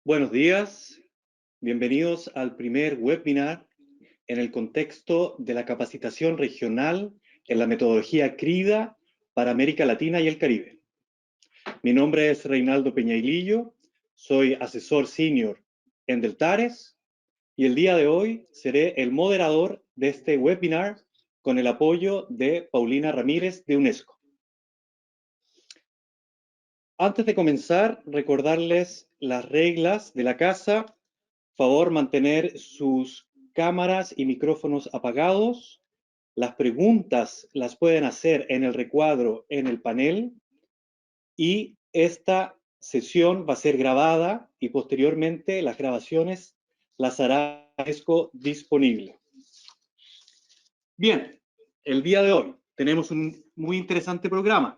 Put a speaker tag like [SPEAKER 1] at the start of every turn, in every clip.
[SPEAKER 1] Buenos días, bienvenidos al primer webinar en el contexto de la capacitación regional en la metodología CRIDA para América Latina y el Caribe. Mi nombre es Reinaldo Peñailillo, soy asesor senior en Deltares y el día de hoy seré el moderador de este webinar con el apoyo de Paulina Ramírez de UNESCO. Antes de comenzar, recordarles las reglas de la casa. Favor mantener sus cámaras y micrófonos apagados. Las preguntas las pueden hacer en el recuadro en el panel y esta sesión va a ser grabada y posteriormente las grabaciones las hará UNESCO disponible. Bien, el día de hoy tenemos un muy interesante programa.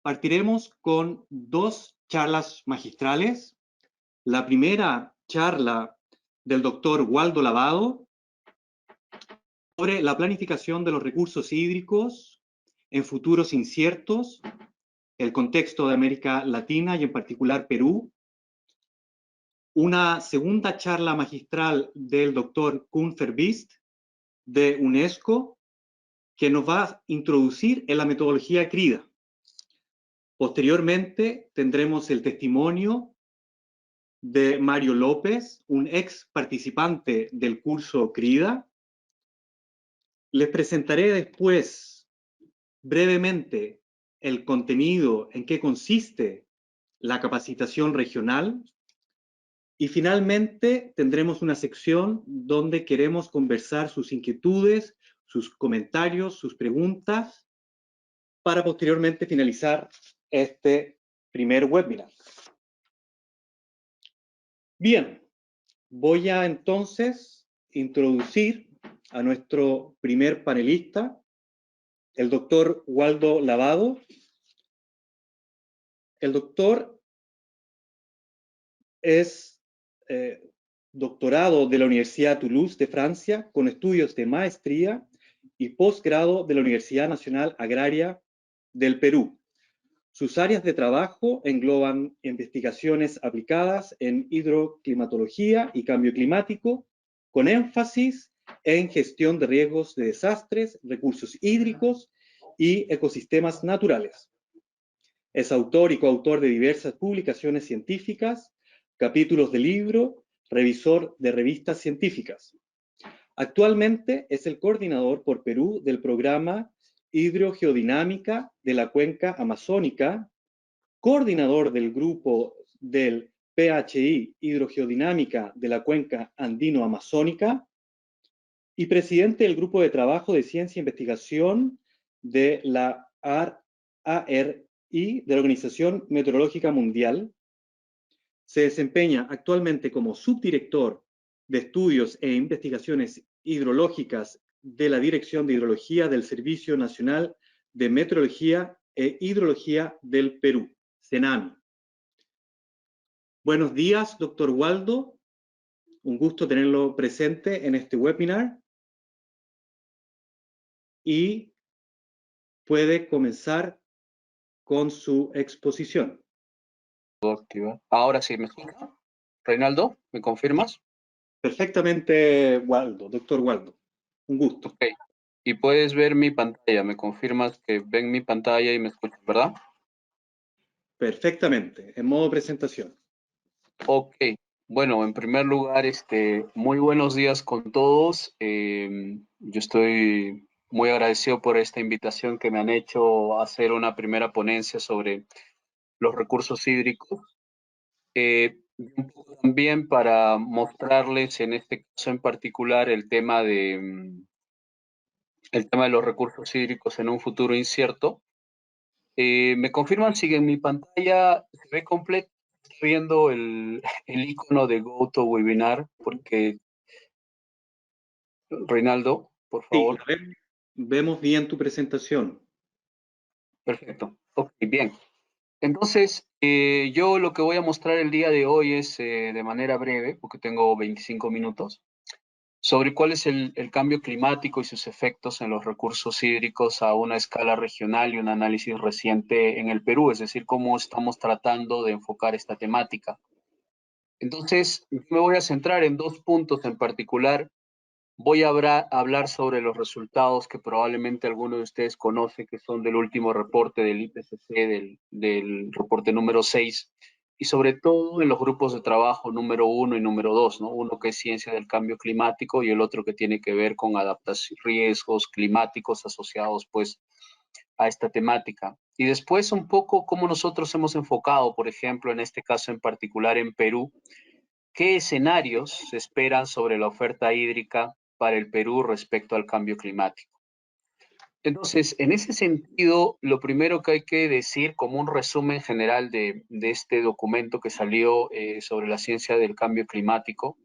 [SPEAKER 1] Partiremos con dos charlas magistrales. La primera charla del doctor Waldo Lavado sobre la planificación de los recursos hídricos en futuros inciertos, el contexto de América Latina y en particular Perú. Una segunda charla magistral del doctor Koen Verbiest de UNESCO, que nos va a introducir en la metodología CRIDA. Posteriormente tendremos el testimonio de Mario López, un ex participante del curso CRIDA. Les presentaré después brevemente el contenido, en qué consiste la capacitación regional y finalmente tendremos una sección donde queremos conversar sus inquietudes, sus comentarios, sus preguntas para posteriormente finalizar este primer webinar. Bien, voy a entonces introducir a nuestro primer panelista, el doctor Waldo Lavado. El doctor es doctorado de la Universidad Toulouse de Francia con estudios de maestría y posgrado de la Universidad Nacional Agraria del Perú. Sus áreas de trabajo engloban investigaciones aplicadas en hidroclimatología y cambio climático, con énfasis en gestión de riesgos de desastres, recursos hídricos y ecosistemas naturales. Es autor y coautor de diversas publicaciones científicas, capítulos de libro, revisor de revistas científicas. Actualmente es el coordinador por Perú del programa Hidrogeodinámica de la Cuenca Amazónica, coordinador del grupo del PHI Hidrogeodinámica de la Cuenca Andino-Amazónica y presidente del grupo de trabajo de ciencia e investigación de la ARI de la Organización Meteorológica Mundial. Se desempeña actualmente como subdirector de estudios e investigaciones hidrológicas de la Dirección de Hidrología del Servicio Nacional de Meteorología e Hidrología del Perú, CENAMI. Buenos días, doctor Waldo. Un gusto tenerlo presente en este webinar. Y puede comenzar con su exposición.
[SPEAKER 2] Ahora sí, ¿me escucha? Reinaldo, ¿me confirmas?
[SPEAKER 1] Perfectamente, Waldo, doctor Waldo. Un gusto.
[SPEAKER 2] Ok. Y puedes ver mi pantalla. ¿Me confirmas que ven mi pantalla y me escuchan, verdad?
[SPEAKER 1] Perfectamente, en modo presentación.
[SPEAKER 2] Ok. Bueno, en primer lugar, muy buenos días con todos. Yo estoy muy agradecido por esta invitación que me han hecho a hacer una primera ponencia sobre los recursos hídricos. Un poco también para mostrarles en este caso en particular el tema de los recursos hídricos en un futuro incierto. ¿Me confirman si en mi pantalla se ve completo? Estoy viendo el icono de GoToWebinar, porque Reinaldo, por
[SPEAKER 1] Sí,
[SPEAKER 2] favor.
[SPEAKER 1] vemos bien tu presentación.
[SPEAKER 2] Perfecto. Ok, bien. Entonces, yo lo que voy a mostrar el día de hoy es de manera breve, porque tengo 25 minutos, sobre cuál es el cambio climático y sus efectos en los recursos hídricos a una escala regional y un análisis reciente en el Perú, es decir, cómo estamos tratando de enfocar esta temática. Entonces, me voy a centrar en dos puntos en particular. Voy a hablar sobre los resultados que probablemente alguno de ustedes conoce, que son del último reporte del IPCC, del reporte número 6, y sobre todo en los grupos de trabajo número 1 y número 2, ¿no? Uno que es ciencia del cambio climático y el otro que tiene que ver con adaptación, riesgos climáticos asociados pues a esta temática. Y después un poco cómo nosotros hemos enfocado, por ejemplo, en este caso en particular en Perú, qué escenarios se esperan sobre la oferta hídrica para el Perú respecto al cambio climático. Entonces, en ese sentido, lo primero que hay que decir como un resumen general de este documento que salió sobre la ciencia del cambio climático,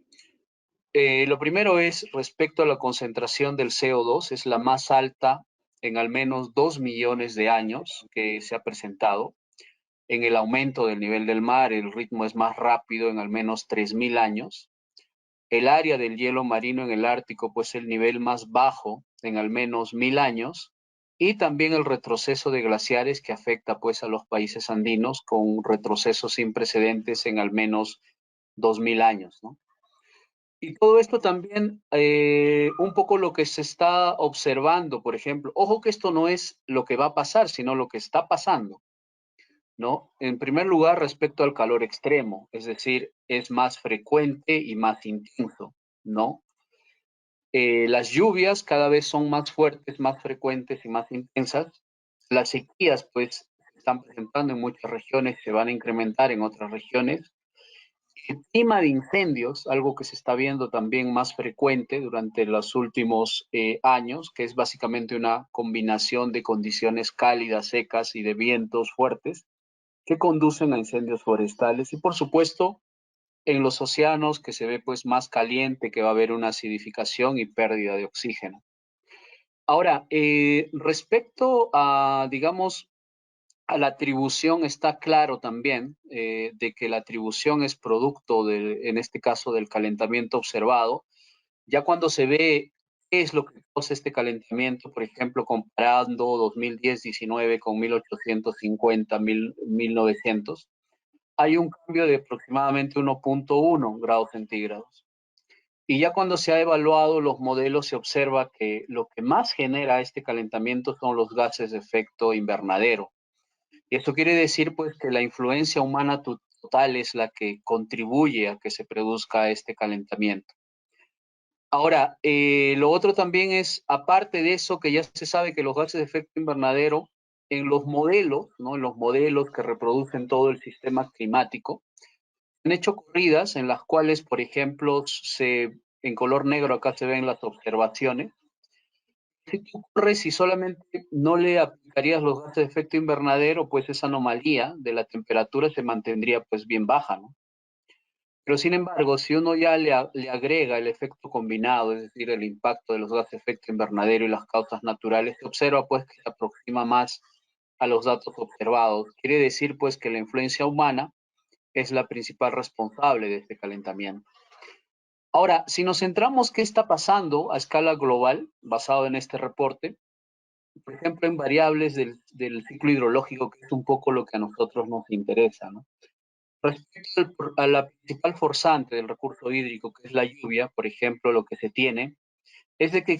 [SPEAKER 2] lo primero es respecto a la concentración del CO2, es la más alta en al menos 2 millones de años que se ha presentado. En el aumento del nivel del mar, el ritmo es más rápido en al menos 3.000 años. El área del hielo marino en el Ártico, pues el nivel más bajo en al menos 1.000 años, y también el retroceso de glaciares que afecta pues a los países andinos con retrocesos sin precedentes en al menos 2.000 años, ¿no? Y todo esto también, un poco lo que se está observando, por ejemplo, ojo que esto no es lo que va a pasar, sino lo que está pasando, ¿no? En primer lugar, respecto al calor extremo, es decir, es más frecuente y más intenso, ¿no? Las lluvias cada vez son más fuertes, más frecuentes y más intensas. Las sequías, pues, se están presentando en muchas regiones, se van a incrementar en otras regiones. El clima de incendios, algo que se está viendo también más frecuente durante los últimos años, que es básicamente una combinación de condiciones cálidas, secas y de vientos fuertes que conducen a incendios forestales. Y por supuesto, en los océanos, que se ve pues más caliente, que va a haber una acidificación y pérdida de oxígeno. Ahora, respecto a, digamos, a la atribución, está claro también de que la atribución es producto, en este caso, del calentamiento observado. Ya cuando se ve qué es lo que causa este calentamiento, por ejemplo, comparando 2010-19 con 1850, 1900, hay un cambio de aproximadamente 1.1 grados centígrados. Y ya cuando se ha evaluado los modelos, se observa que lo que más genera este calentamiento son los gases de efecto invernadero. Y esto quiere decir pues que la influencia humana total es la que contribuye a que se produzca este calentamiento. Ahora, lo otro también es, aparte de eso, que ya se sabe que los gases de efecto invernadero en los modelos, ¿no? En los modelos que reproducen todo el sistema climático, han hecho corridas en las cuales, por ejemplo, en color negro acá se ven las observaciones. Si tú corres y solamente no le aplicarías los gases de efecto invernadero, pues esa anomalía de la temperatura se mantendría pues bien baja, ¿no? Pero sin embargo, si uno ya le agrega el efecto combinado, es decir, el impacto de los gases de efecto invernadero y las causas naturales, se observa pues que se aproxima más a los datos observados. Quiere decir pues que la influencia humana es la principal responsable de este calentamiento. Ahora, si nos centramos qué está pasando a escala global, basado en este reporte, por ejemplo, en variables del ciclo hidrológico, que es un poco lo que a nosotros nos interesa, ¿no? Respecto a la principal forzante del recurso hídrico, que es la lluvia, por ejemplo, lo que se tiene es de que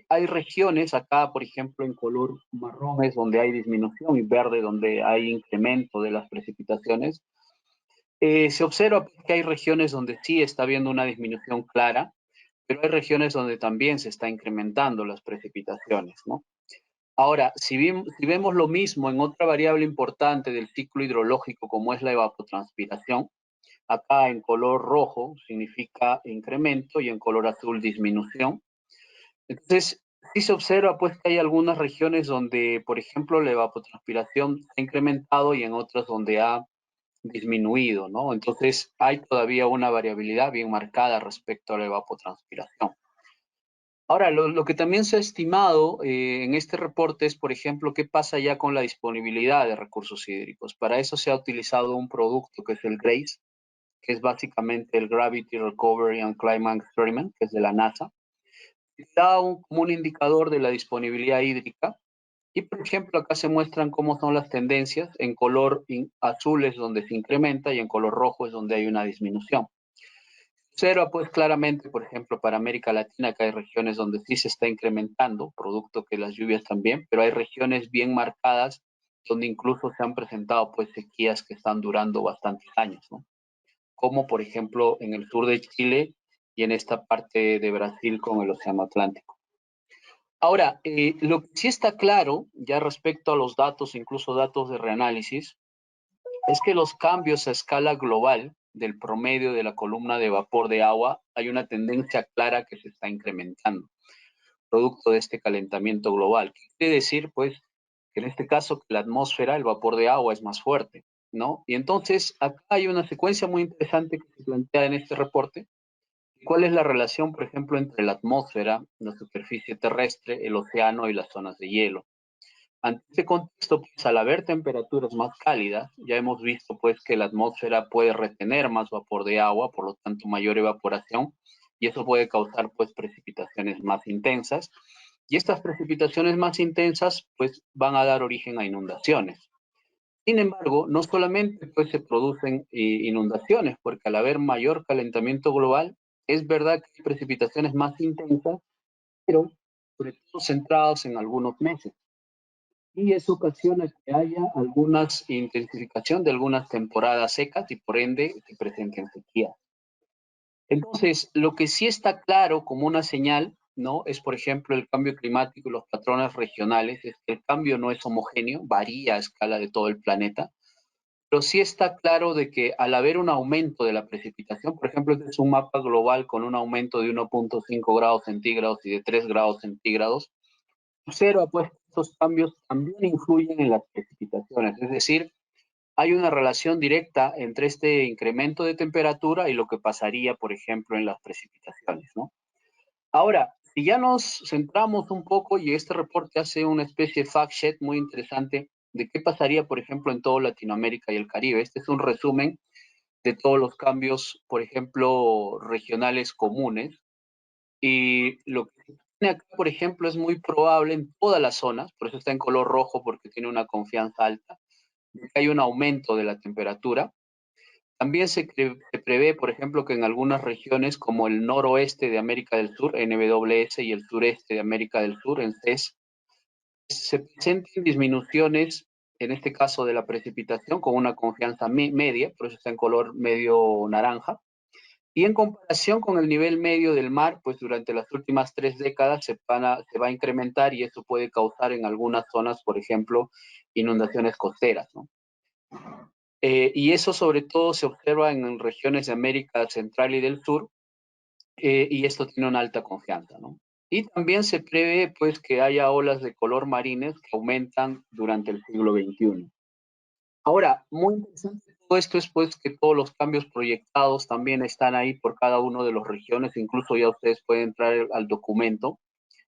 [SPEAKER 2] hay regiones, acá, por ejemplo, en color marrón es donde hay disminución y verde donde hay incremento de las precipitaciones. Se observa que hay regiones donde sí está habiendo una disminución clara, pero hay regiones donde también se está incrementando las precipitaciones, ¿no? Ahora, si vemos lo mismo en otra variable importante del ciclo hidrológico como es la evapotranspiración, acá en color rojo significa incremento y en color azul disminución. Entonces, sí se observa pues que hay algunas regiones donde, por ejemplo, la evapotranspiración ha incrementado y en otras donde ha disminuido, ¿no? Entonces, hay todavía una variabilidad bien marcada respecto a la evapotranspiración. Ahora, lo que también se ha estimado en este reporte es, por ejemplo, qué pasa ya con la disponibilidad de recursos hídricos. Para eso se ha utilizado un producto que es el GRACE, que es básicamente el Gravity Recovery and Climate Experiment, que es de la NASA. Da como un indicador de la disponibilidad hídrica. Y, por ejemplo, acá se muestran cómo son las tendencias. En color azul es donde se incrementa y en color rojo es donde hay una disminución. observa pues claramente, por ejemplo, para América Latina, que hay regiones donde sí se está incrementando, producto que las lluvias también, pero hay regiones bien marcadas donde incluso se han presentado pues sequías que están durando bastantes años, ¿no? Como por ejemplo en el sur de Chile y en esta parte de Brasil con el Océano Atlántico. Ahora, lo que sí está claro, ya respecto a los datos, incluso datos de reanálisis, es que los cambios a escala global del promedio de la columna de vapor de agua, hay una tendencia clara que se está incrementando, producto de este calentamiento global. Quiere decir, pues, que en este caso, que la atmósfera, el vapor de agua es más fuerte, ¿no? Y entonces, acá hay una secuencia muy interesante que se plantea en este reporte. ¿Cuál es la relación, por ejemplo, entre la atmósfera, la superficie terrestre, el océano y las zonas de hielo? Ante este contexto, pues, al haber temperaturas más cálidas, ya hemos visto pues que la atmósfera puede retener más vapor de agua, por lo tanto mayor evaporación, y eso puede causar pues precipitaciones más intensas. Y estas precipitaciones más intensas pues van a dar origen a inundaciones. Sin embargo, no solamente pues se producen inundaciones, porque al haber mayor calentamiento global, es verdad que hay precipitaciones más intensas, pero sobre todo centradas en algunos meses y eso ocasiona que haya algunas intensificación de algunas temporadas secas y por ende se presenten sequías. Entonces, lo que sí está claro como una señal, ¿no? Es, por ejemplo, el cambio climático y los patrones regionales, es que el cambio no es homogéneo, varía a escala de todo el planeta, pero sí está claro de que al haber un aumento de la precipitación, por ejemplo, este es un mapa global con un aumento de 1.5 grados centígrados y de 3 grados centígrados, observa pues que estos cambios también influyen en las precipitaciones, es decir, hay una relación directa entre este incremento de temperatura y lo que pasaría, por ejemplo, en las precipitaciones, ¿no? Ahora, si ya nos centramos un poco, y este reporte hace una especie de fact sheet muy interesante de qué pasaría, por ejemplo, en toda Latinoamérica y el Caribe. Este es un resumen de todos los cambios, por ejemplo, regionales comunes. Y lo que tiene acá, por ejemplo, es muy probable en todas las zonas, por eso está en color rojo, porque tiene una confianza alta, de que hay un aumento de la temperatura. También se prevé, por ejemplo, que en algunas regiones como el noroeste de América del Sur, NWS, y el sureste de América del Sur, en CES, se presenten disminuciones, en este caso de la precipitación, con una confianza media, por eso está en color medio naranja. Y en comparación con el nivel medio del mar, pues durante las últimas 3 décadas se va a incrementar y eso puede causar en algunas zonas, por ejemplo, inundaciones costeras, ¿no? Y eso sobre todo se observa en regiones de América Central y del Sur, y esto tiene una alta confianza, ¿no? Y también se prevé pues que haya olas de color marines que aumentan durante el siglo XXI. Ahora, muy interesante todo esto es pues que todos los cambios proyectados también están ahí por cada uno de las regiones, incluso ya ustedes pueden entrar al documento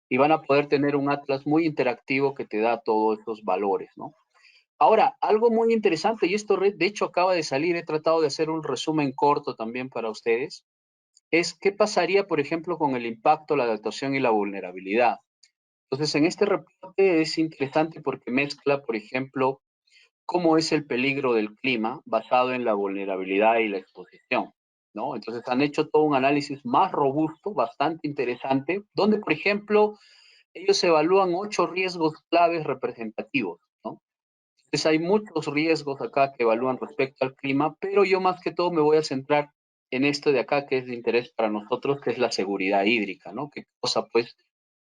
[SPEAKER 2] y van a poder tener un atlas muy interactivo que te da todos estos valores, ¿no? Ahora, algo muy interesante, y esto de hecho acaba de salir, he tratado de hacer un resumen corto también para ustedes, es qué pasaría, por ejemplo, con el impacto, la adaptación y la vulnerabilidad. Entonces, en este reporte es interesante porque mezcla, por ejemplo, cómo es el peligro del clima basado en la vulnerabilidad y la exposición, ¿no? Entonces, han hecho todo un análisis más robusto, bastante interesante, donde, por ejemplo, ellos evalúan 8 riesgos claves representativos, ¿no? Entonces hay muchos riesgos acá que evalúan respecto al clima, pero yo más que todo me voy a centrar en esto de acá que es de interés para nosotros, que es la seguridad hídrica, ¿no? Que causa pues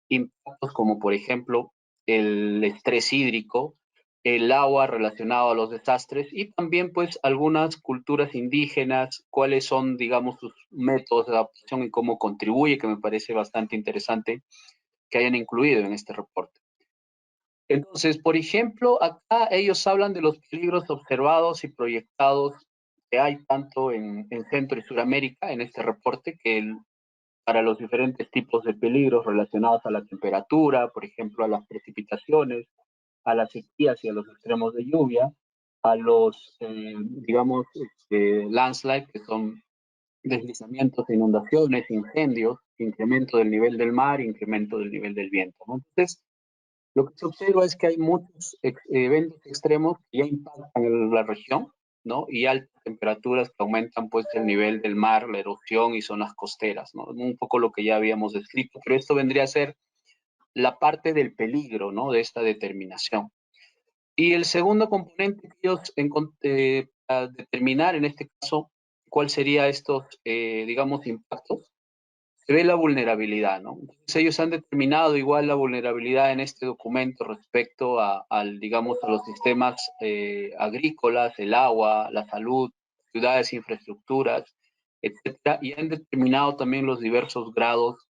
[SPEAKER 2] impactos como por ejemplo el estrés hídrico, el agua relacionado a los desastres y también pues algunas culturas indígenas, cuáles son digamos sus métodos de adaptación y cómo contribuye, que me parece bastante interesante que hayan incluido en este reporte. Entonces, por ejemplo, acá ellos hablan de los peligros observados y proyectados que hay tanto en Centro y Suramérica en este reporte, que para los diferentes tipos de peligros relacionados a la temperatura, por ejemplo, a las precipitaciones, a las sequías y a los extremos de lluvia, a los, digamos, landslide, que son deslizamientos, inundaciones, incendios, incremento del nivel del mar, incremento del nivel del viento, ¿no? Entonces, lo que se observa es que hay muchos eventos extremos que ya impactan en la región ¿no? Y altas temperaturas que aumentan pues el nivel del mar, la erosión y zonas costeras, ¿no? Un poco lo que ya habíamos descrito, pero esto vendría a ser la parte del peligro, ¿no? De esta determinación. Y el segundo componente que ellos a determinar en este caso cuál sería estos, digamos, impactos, se ve la vulnerabilidad, ¿no? Entonces ellos han determinado igual la vulnerabilidad en este documento respecto digamos, a los sistemas agrícolas, el agua, la salud, ciudades, infraestructuras, etcétera, y han determinado también los diversos grados,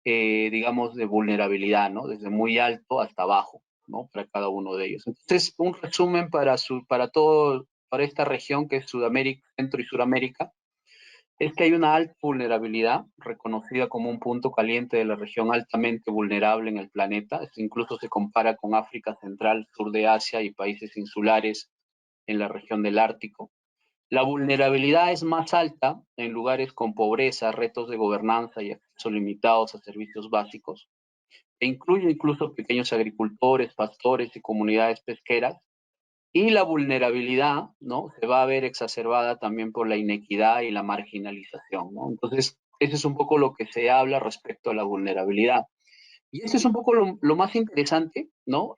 [SPEAKER 2] digamos, de vulnerabilidad, ¿no? Desde muy alto hasta bajo, ¿no? Para cada uno de ellos. Entonces, un resumen para esta región que es Sudamérica, Centro y Suramérica, es que hay una alta vulnerabilidad, reconocida como un punto caliente de la región altamente vulnerable en el planeta. Esto incluso se compara con África Central, sur de Asia y países insulares en la región del Ártico. La vulnerabilidad es más alta en lugares con pobreza, retos de gobernanza y acceso limitados a servicios básicos, e incluye incluso pequeños agricultores, pastores y comunidades pesqueras. Y la vulnerabilidad, ¿no? Se va a ver exacerbada también por la inequidad y la marginalización, ¿no? Entonces, eso es un poco lo que se habla respecto a la vulnerabilidad. Y eso es un poco lo más interesante, ¿no?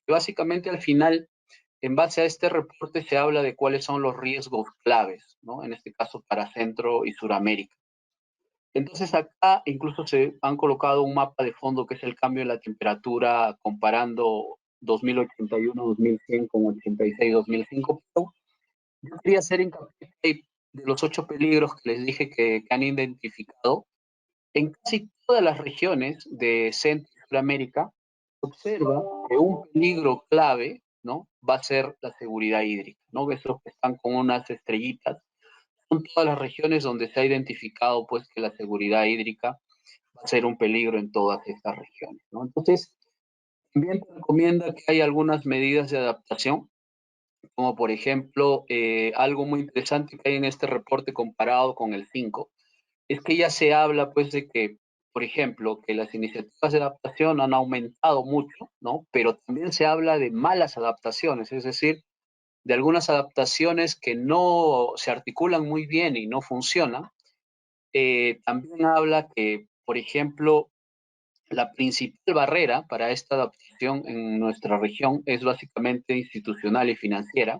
[SPEAKER 2] Básicamente al final, en base a este reporte se habla de cuáles son los riesgos claves, ¿no? En este caso para Centro y Suramérica. Entonces acá incluso se han colocado un mapa de fondo que es el cambio en la temperatura comparando 2081-2100 con 86-2005. Pero yo quería hacer hincapié de los 8 peligros que les dije que han identificado. En casi todas las regiones de Centro y Sudamérica se observa que un peligro clave, ¿no? Va a ser la seguridad hídrica, ¿no? Esos que están con unas estrellitas son todas las regiones donde se ha identificado pues que la seguridad hídrica va a ser un peligro en todas estas regiones, ¿no? Entonces, también te recomienda que hay algunas medidas de adaptación, como por ejemplo, algo muy interesante que hay en este reporte comparado con el 5, es que ya se habla pues de que, por ejemplo, que las iniciativas de adaptación han aumentado mucho, ¿no? Pero también se habla de malas adaptaciones, es decir, de algunas adaptaciones que no se articulan muy bien y no funcionan. También habla que, por ejemplo, la principal barrera para esta adaptación en nuestra región es básicamente institucional y financiera,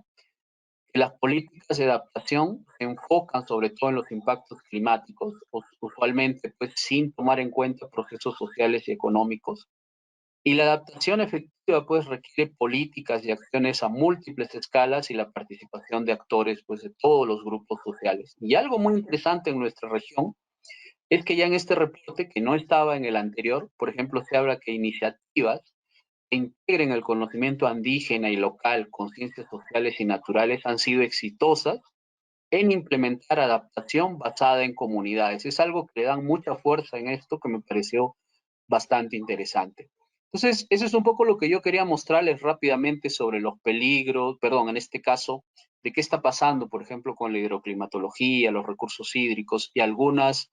[SPEAKER 2] que las políticas de adaptación se enfocan sobre todo en los impactos climáticos, usualmente pues sin tomar en cuenta procesos sociales y económicos. Y la adaptación efectiva pues requiere políticas y acciones a múltiples escalas y la participación de actores pues de todos los grupos sociales. Y algo muy interesante en nuestra región es que ya en este reporte, que no estaba en el anterior, por ejemplo, se habla que iniciativas que integren el conocimiento indígena y local con ciencias sociales y naturales han sido exitosas en implementar adaptación basada en comunidades. Es algo que le dan mucha fuerza en esto que me pareció bastante interesante. Entonces, eso es un poco lo que yo quería mostrarles rápidamente sobre los peligros, perdón, en este caso, de qué está pasando, por ejemplo, con la hidroclimatología, los recursos hídricos y algunas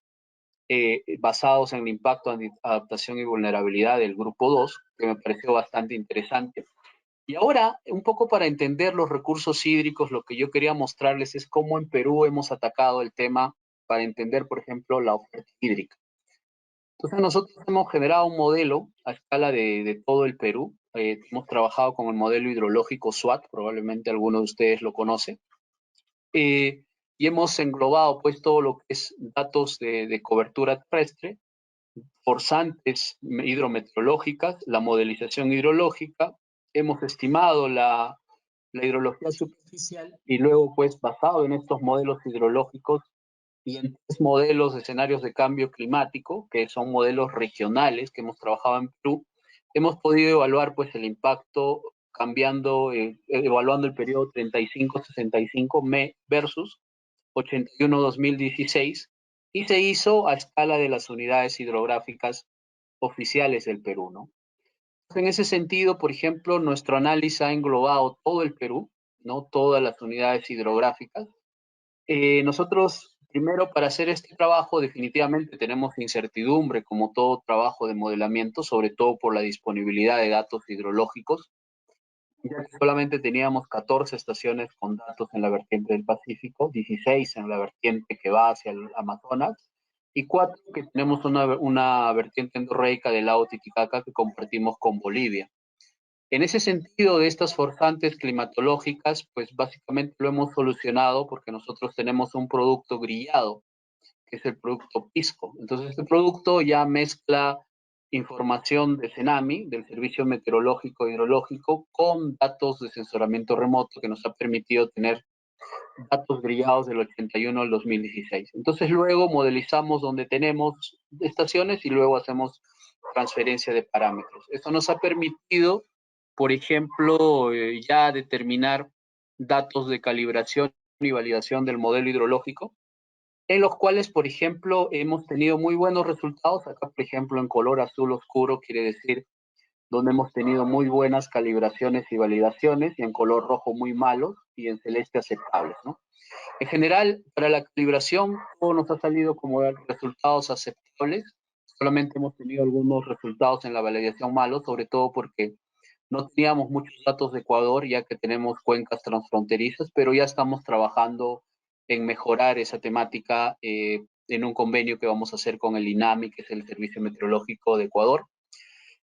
[SPEAKER 2] basados en el impacto, adaptación y vulnerabilidad del grupo 2, que me pareció bastante interesante. Y ahora, un poco para entender los recursos hídricos, lo que yo quería mostrarles es cómo en Perú hemos atacado el tema para entender, por ejemplo, la oferta hídrica. Entonces, nosotros hemos generado un modelo a escala de todo el Perú. Hemos trabajado con el modelo hidrológico SWAT, probablemente alguno de ustedes lo conoce. Y hemos englobado pues todo lo que es datos de cobertura terrestre, forzantes hidrometeorológicas, la modelización hidrológica, hemos estimado la hidrología superficial y luego pues basado en estos modelos hidrológicos y en 3 modelos de escenarios de cambio climático, que son modelos regionales que hemos trabajado en Perú, hemos podido evaluar pues el impacto cambiando, evaluando el periodo 35-65 versus 81-2016 y se hizo a escala de las unidades hidrográficas oficiales del Perú, ¿no? En ese sentido, por ejemplo, nuestro análisis ha englobado todo el Perú, ¿no? Todas las unidades hidrográficas. Nosotros, primero, para hacer este trabajo, definitivamente tenemos incertidumbre, como todo trabajo de modelamiento, sobre todo por la disponibilidad de datos hidrológicos. ya que solamente teníamos 14 estaciones con datos en la vertiente del Pacífico, 16 en la vertiente que va hacia el Amazonas, y 4 que tenemos una vertiente endorreica del lago Titicaca que compartimos con Bolivia. En ese sentido, de estas forzantes climatológicas, pues básicamente lo hemos solucionado porque nosotros tenemos un producto grillado, que es el producto Pisco. Entonces, este producto ya mezcla información de CENAMI, del Servicio Meteorológico e Hidrológico, con datos de sensoramiento remoto que nos ha permitido tener datos grillados del 81 al 2016. Entonces, luego modelizamos donde tenemos estaciones y luego hacemos transferencia de parámetros. Esto nos ha permitido, por ejemplo, ya determinar datos de calibración y validación del modelo hidrológico, en los cuales, por ejemplo, hemos tenido muy buenos resultados. Acá, por ejemplo, en color azul oscuro quiere decir donde hemos tenido muy buenas calibraciones y validaciones, y en color rojo muy malos, y en celeste aceptables, ¿no? En general, para la calibración, todo nos ha salido como resultados aceptables. Solamente hemos tenido algunos resultados en la validación malos, sobre todo porque no teníamos muchos datos de Ecuador, ya que tenemos cuencas transfronterizas, pero ya estamos trabajando en mejorar esa temática en un convenio que vamos a hacer con el INAMI, que es el Servicio Meteorológico de Ecuador.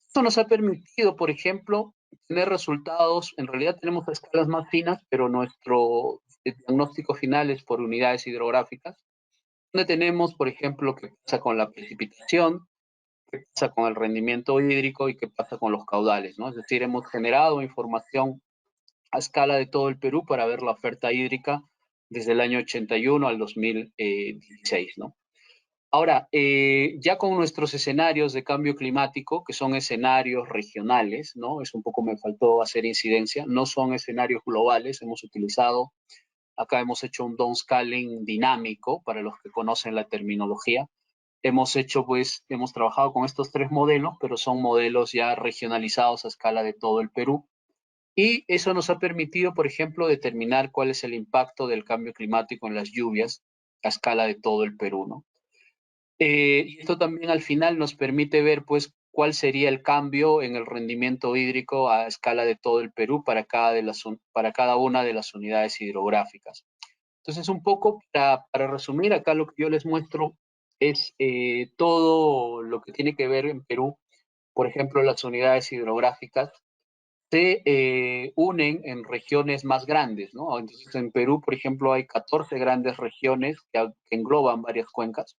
[SPEAKER 2] Esto nos ha permitido, por ejemplo, tener resultados. En realidad tenemos escalas más finas, pero nuestro diagnóstico final es por unidades hidrográficas, donde tenemos, por ejemplo, qué pasa con la precipitación, qué pasa con el rendimiento hídrico y qué pasa con los caudales, ¿no? Es decir, hemos generado información a escala de todo el Perú para ver la oferta hídrica desde el año 81 al 2016, ¿no? Ahora, ya con nuestros escenarios de cambio climático, que son escenarios regionales, ¿no? Es un poco, me faltó hacer incidencia, no son escenarios globales, hemos utilizado, acá hemos hecho un downscaling dinámico, para los que conocen la terminología. Hemos hecho, pues, hemos trabajado con estos 3 modelos, pero son modelos ya regionalizados a escala de todo el Perú. Y eso nos ha permitido, por ejemplo, determinar cuál es el impacto del cambio climático en las lluvias a escala de todo el Perú, ¿no? Y esto también al final nos permite ver, pues, cuál sería el cambio en el rendimiento hídrico a escala de todo el Perú para cada una de las unidades hidrográficas. Entonces, un poco para resumir, acá lo que yo les muestro es todo lo que tiene que ver en Perú. Por ejemplo, las unidades hidrográficas se unen en regiones más grandes, ¿no? Entonces, en Perú, por ejemplo, hay 14 grandes regiones que engloban varias cuencas.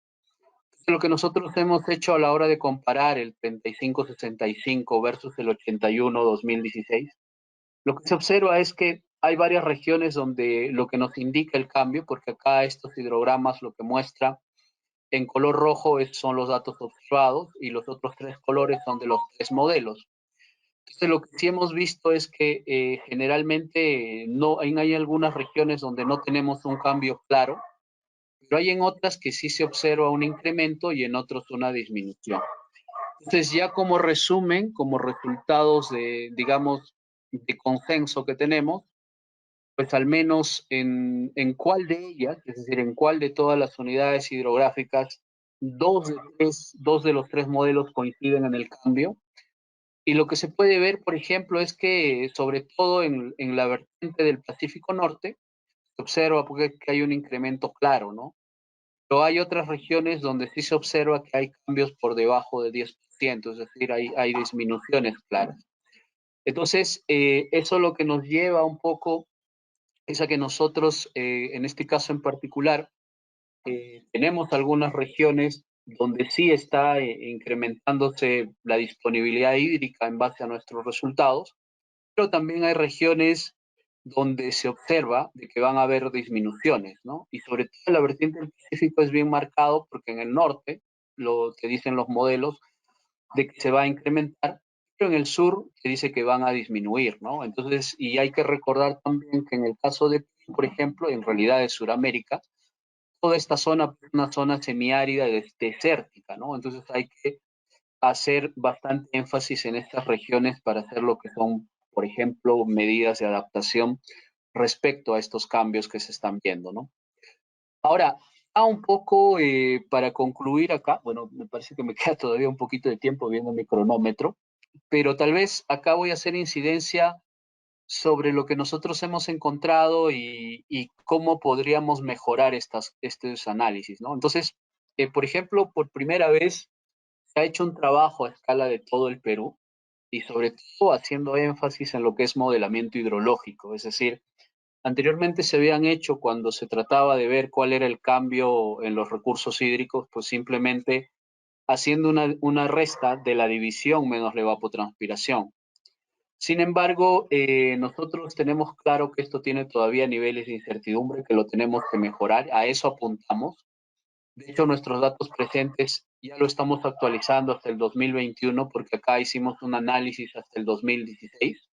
[SPEAKER 2] Lo que nosotros hemos hecho a la hora de comparar el 35-65 versus el 81-2016, lo que se observa es que hay varias regiones donde lo que nos indica el cambio, porque acá estos hidrogramas lo que muestra en color rojo son los datos observados y los otros 3 colores son de los 3 modelos. Entonces, lo que sí hemos visto es que generalmente no hay algunas regiones donde no tenemos un cambio claro, pero hay en otras que sí se observa un incremento y en otros una disminución. Entonces, ya como resumen, como resultados de, digamos, de consenso que tenemos, pues al menos en cuál de ellas, es decir, en cuál de todas las unidades hidrográficas, dos de los 3 modelos coinciden en el cambio. Y lo que se puede ver, por ejemplo, es que sobre todo en la vertiente del Pacífico Norte, se observa porque que hay un incremento claro, ¿no? Pero hay otras regiones donde sí se observa que hay cambios por debajo del 10%, es decir, hay disminuciones claras. Entonces, eso lo que nos lleva un poco es a que nosotros, en este caso en particular, tenemos algunas regiones donde sí está incrementándose la disponibilidad hídrica en base a nuestros resultados, pero también hay regiones donde se observa de que van a haber disminuciones, ¿no? Y sobre todo en la vertiente del Pacífico es bien marcado porque en el norte, lo que dicen los modelos, de que se va a incrementar, pero en el sur se dice que van a disminuir, ¿no? Entonces, y hay que recordar también que en el caso de, por ejemplo, en realidad de Sudamérica, toda esta zona es una zona semiárida desértica, ¿no? Entonces hay que hacer bastante énfasis en estas regiones para hacer lo que son, por ejemplo, medidas de adaptación respecto a estos cambios que se están viendo, ¿no? Ahora, un poco para concluir acá, bueno, me parece que me queda todavía un poquito de tiempo viendo mi cronómetro, pero tal vez acá voy a hacer incidencia sobre lo que nosotros hemos encontrado y cómo podríamos mejorar estos análisis, ¿no? Entonces, por ejemplo, por primera vez se ha hecho un trabajo a escala de todo el Perú y sobre todo haciendo énfasis en lo que es modelamiento hidrológico, es decir, anteriormente se habían hecho cuando se trataba de ver cuál era el cambio en los recursos hídricos, pues simplemente haciendo una resta de la división menos la evapotranspiración. Sin embargo, nosotros tenemos claro que esto tiene todavía niveles de incertidumbre, que lo tenemos que mejorar, a eso apuntamos. De hecho, nuestros datos presentes ya lo estamos actualizando hasta el 2021, porque acá hicimos un análisis hasta el 2016.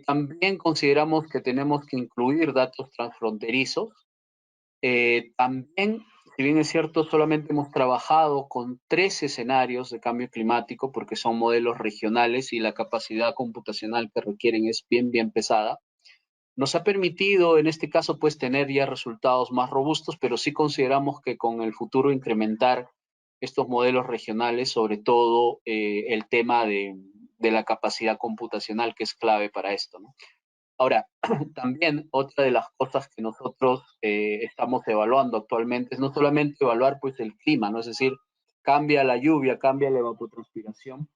[SPEAKER 2] También consideramos que tenemos que incluir datos transfronterizos. También, si bien es cierto, solamente hemos trabajado con 3 escenarios de cambio climático porque son modelos regionales y la capacidad computacional que requieren es bien pesada. Nos ha permitido, en este caso, pues tener ya resultados más robustos, pero sí consideramos que con el futuro incrementar estos modelos regionales, sobre todo el tema de la capacidad computacional, que es clave para esto, ¿no? Ahora, también otra de las cosas que nosotros estamos evaluando actualmente es no solamente evaluar pues el clima, ¿no? Es decir, cambia la lluvia, cambia la evapotranspiración,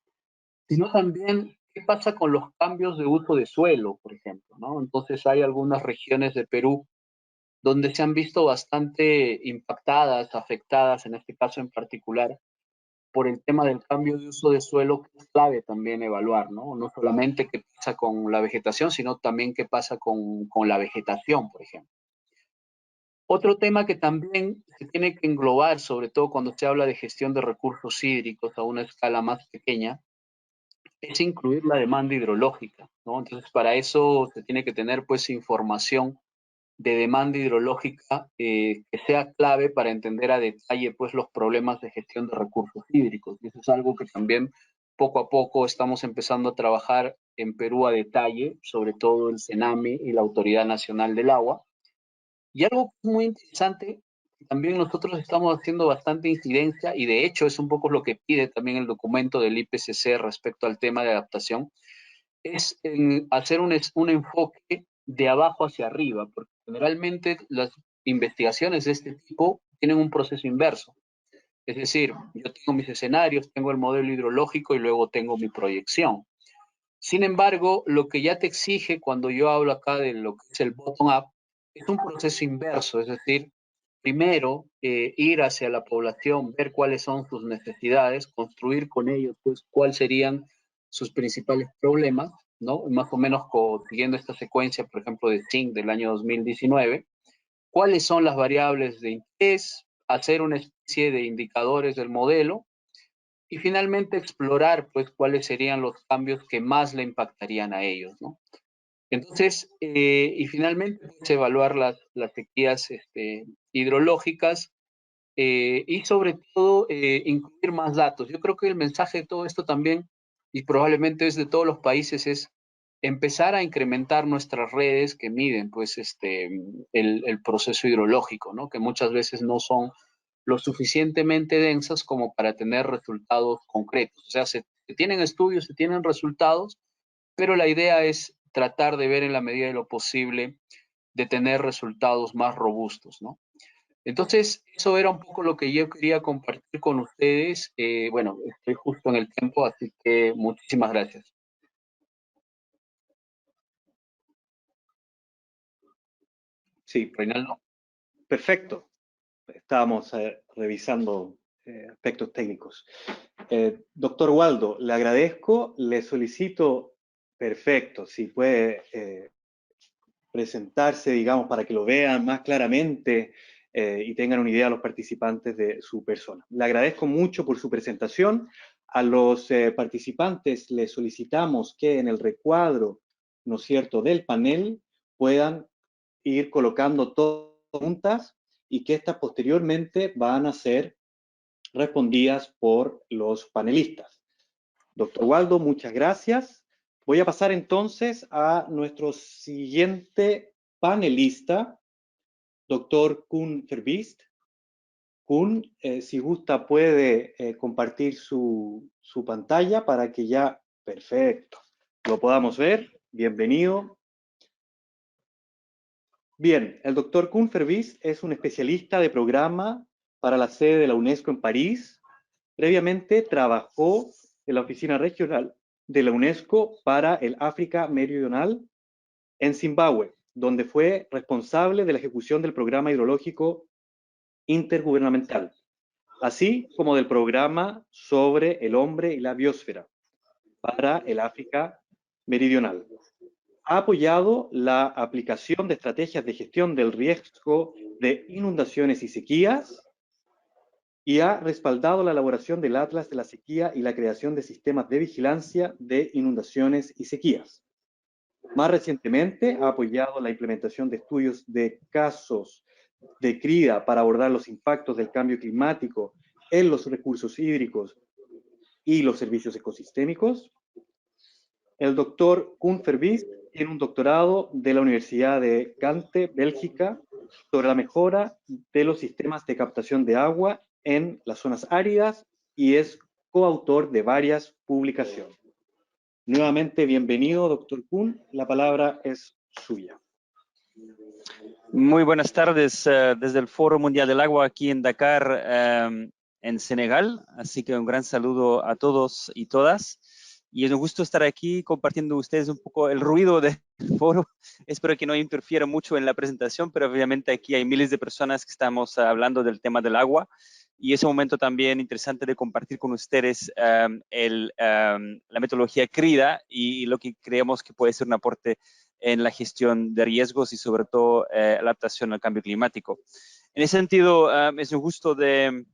[SPEAKER 2] sino también qué pasa con los cambios de uso de suelo, por ejemplo, ¿no? Entonces hay algunas regiones de Perú donde se han visto bastante impactadas, afectadas, en este caso en particular, por el tema del cambio de uso de suelo, que es clave también evaluar, ¿no? No solamente qué pasa con la vegetación, sino también qué pasa con la vegetación, por ejemplo. Otro tema que también se tiene que englobar, sobre todo cuando se habla de gestión de recursos hídricos a una escala más pequeña, es incluir la demanda hidrológica, ¿no? Entonces, para eso se tiene que tener, pues, información de demanda hidrológica que sea clave para entender a detalle pues, los problemas de gestión de recursos hídricos. Y eso es algo que también poco a poco estamos empezando a trabajar en Perú a detalle, sobre todo el CENAMI y la Autoridad Nacional del Agua. Y algo muy interesante, también nosotros estamos haciendo bastante incidencia y de hecho es un poco lo que pide también el documento del IPCC respecto al tema de adaptación, es en hacer un enfoque de abajo hacia arriba, porque generalmente las investigaciones de este tipo tienen un proceso inverso. Es decir, yo tengo mis escenarios, tengo el modelo hidrológico y luego tengo mi proyección. Sin embargo, lo que ya te exige cuando yo hablo acá de lo que es el bottom-up es un proceso inverso, es decir, primero ir hacia la población, ver cuáles son sus necesidades, construir con ellos pues cuáles serían sus principales problemas, ¿no? Más o menos siguiendo esta secuencia, por ejemplo, de SINC del año 2019, cuáles son las variables de interés, hacer una especie de indicadores del modelo y finalmente explorar pues cuáles serían los cambios que más le impactarían a ellos, ¿no? Entonces, y finalmente pues, evaluar las sequías hidrológicas y sobre todo incluir más datos. Yo creo que el mensaje de todo esto también, y probablemente es de todos los países, es empezar a incrementar nuestras redes que miden pues el proceso hidrológico, ¿no? Que muchas veces no son lo suficientemente densas como para tener resultados concretos. O sea, se tienen estudios, se tienen resultados, pero la idea es tratar de ver en la medida de lo posible de tener resultados más robustos, ¿no? Entonces, eso era un poco lo que yo quería compartir con ustedes. Bueno, estoy justo en el tiempo, así que muchísimas gracias.
[SPEAKER 1] Sí,
[SPEAKER 2] Reinaldo.
[SPEAKER 1] perfecto. Estábamos revisando aspectos técnicos. Doctor Waldo, le agradezco, le solicito, perfecto, si puede presentarse, digamos, para que lo vean más claramente y tengan una idea los participantes de su persona. Le agradezco mucho por su presentación. A los participantes les solicitamos que en el recuadro, ¿no es cierto?, del panel puedan ir colocando todas las preguntas y que estas posteriormente van a ser respondidas por los panelistas. Doctor Waldo, muchas gracias. Voy a pasar entonces a nuestro siguiente panelista, doctor Koen Verbiest. Koen, si gusta puede compartir su pantalla para que ya, perfecto, lo podamos ver. bienvenido. Bien, el doctor Koen Verbiest es un especialista de programa para la sede de la UNESCO en París. Previamente trabajó en la oficina regional de la UNESCO para el África Meridional en Zimbabue, donde fue responsable de la ejecución del programa hidrológico intergubernamental, así como del programa sobre el hombre y la biosfera para el África Meridional. Ha apoyado la aplicación de estrategias de gestión del riesgo de inundaciones y sequías y ha respaldado la elaboración del Atlas de la Sequía y la creación de sistemas de vigilancia de inundaciones y sequías. Más recientemente ha apoyado la implementación de estudios de casos de CRIDA para abordar los impactos del cambio climático en los recursos hídricos y los servicios ecosistémicos. El doctor Koen Verbiest tiene un doctorado de la Universidad de Gante, Bélgica, sobre la mejora de los sistemas de captación de agua en las zonas áridas y es coautor de varias publicaciones. Nuevamente, bienvenido, doctor Koen. La palabra es suya.
[SPEAKER 3] Muy buenas tardes desde el Foro Mundial del Agua aquí en Dakar, en Senegal. Así que un gran saludo a todos y todas. Y es un gusto estar aquí compartiendo con ustedes un poco el ruido del foro. Espero que no interfiera mucho en la presentación, pero obviamente aquí hay miles de personas que estamos hablando del tema del agua. Y es un momento también interesante de compartir con ustedes la metodología CRIDA y lo que creemos que puede ser un aporte en la gestión de riesgos y sobre todo adaptación al cambio climático. En ese sentido, es un gusto de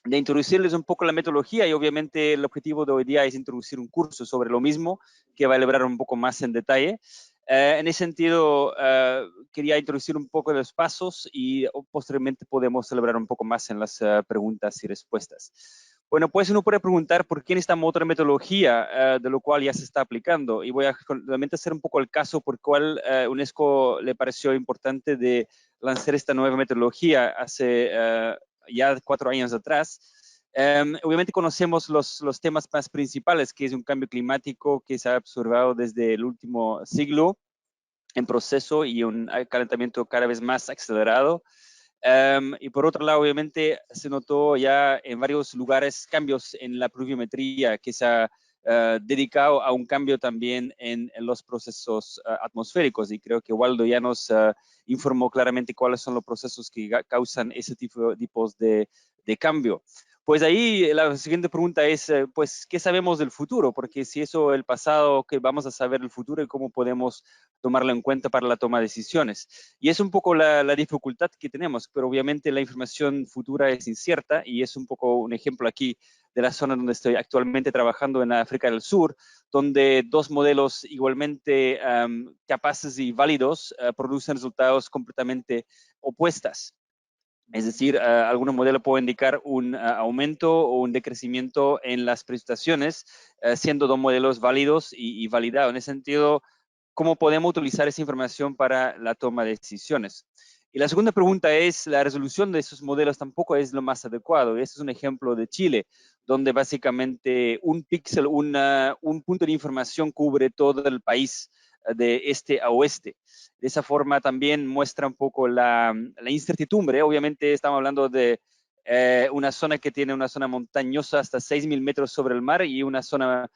[SPEAKER 3] introducirles un poco la metodología y obviamente el objetivo de hoy día es introducir un curso sobre lo mismo que va a elaborar un poco más en detalle. En ese sentido, quería introducir un poco los pasos y posteriormente podemos celebrar un poco más en las preguntas y respuestas. Bueno, pues uno puede preguntar por qué necesitamos otra metodología de lo cual ya se está aplicando y voy a realmente hacer un poco el caso por cuál UNESCO le pareció importante de lanzar esta nueva metodología hace ya 4 años atrás. Obviamente conocemos los temas más principales, que es un cambio climático que se ha observado desde el último siglo en proceso y un calentamiento cada vez más acelerado. Y por otro lado, obviamente, se notó ya en varios lugares cambios en la pluviometría que se ha dedicado a un cambio también en los procesos atmosféricos. Y creo que Waldo ya nos informó claramente cuáles son los procesos que causan ese tipos de cambio. Pues ahí la siguiente pregunta es, pues, ¿qué sabemos del futuro? Porque si eso el pasado, ¿qué vamos a saber del futuro y cómo podemos tomarlo en cuenta para la toma de decisiones? Y es un poco la dificultad que tenemos, pero obviamente la información futura es incierta y es un poco un ejemplo aquí de la zona donde estoy actualmente trabajando en África del Sur, donde 2 modelos igualmente capaces y válidos producen resultados completamente opuestos. Es decir, algunos modelos pueden indicar un aumento o un decrecimiento en las precipitaciones, siendo 2 modelos válidos y validados. En ese sentido, ¿cómo podemos utilizar esa información para la toma de decisiones? Y la segunda pregunta es, la resolución de esos modelos tampoco es lo más adecuado. Este es un ejemplo de Chile, donde básicamente un píxel, un punto de información cubre todo el país de este a oeste. De esa forma también muestra un poco la incertidumbre. Obviamente estamos hablando de una zona que tiene una zona montañosa hasta 6.000 metros sobre el mar y una zona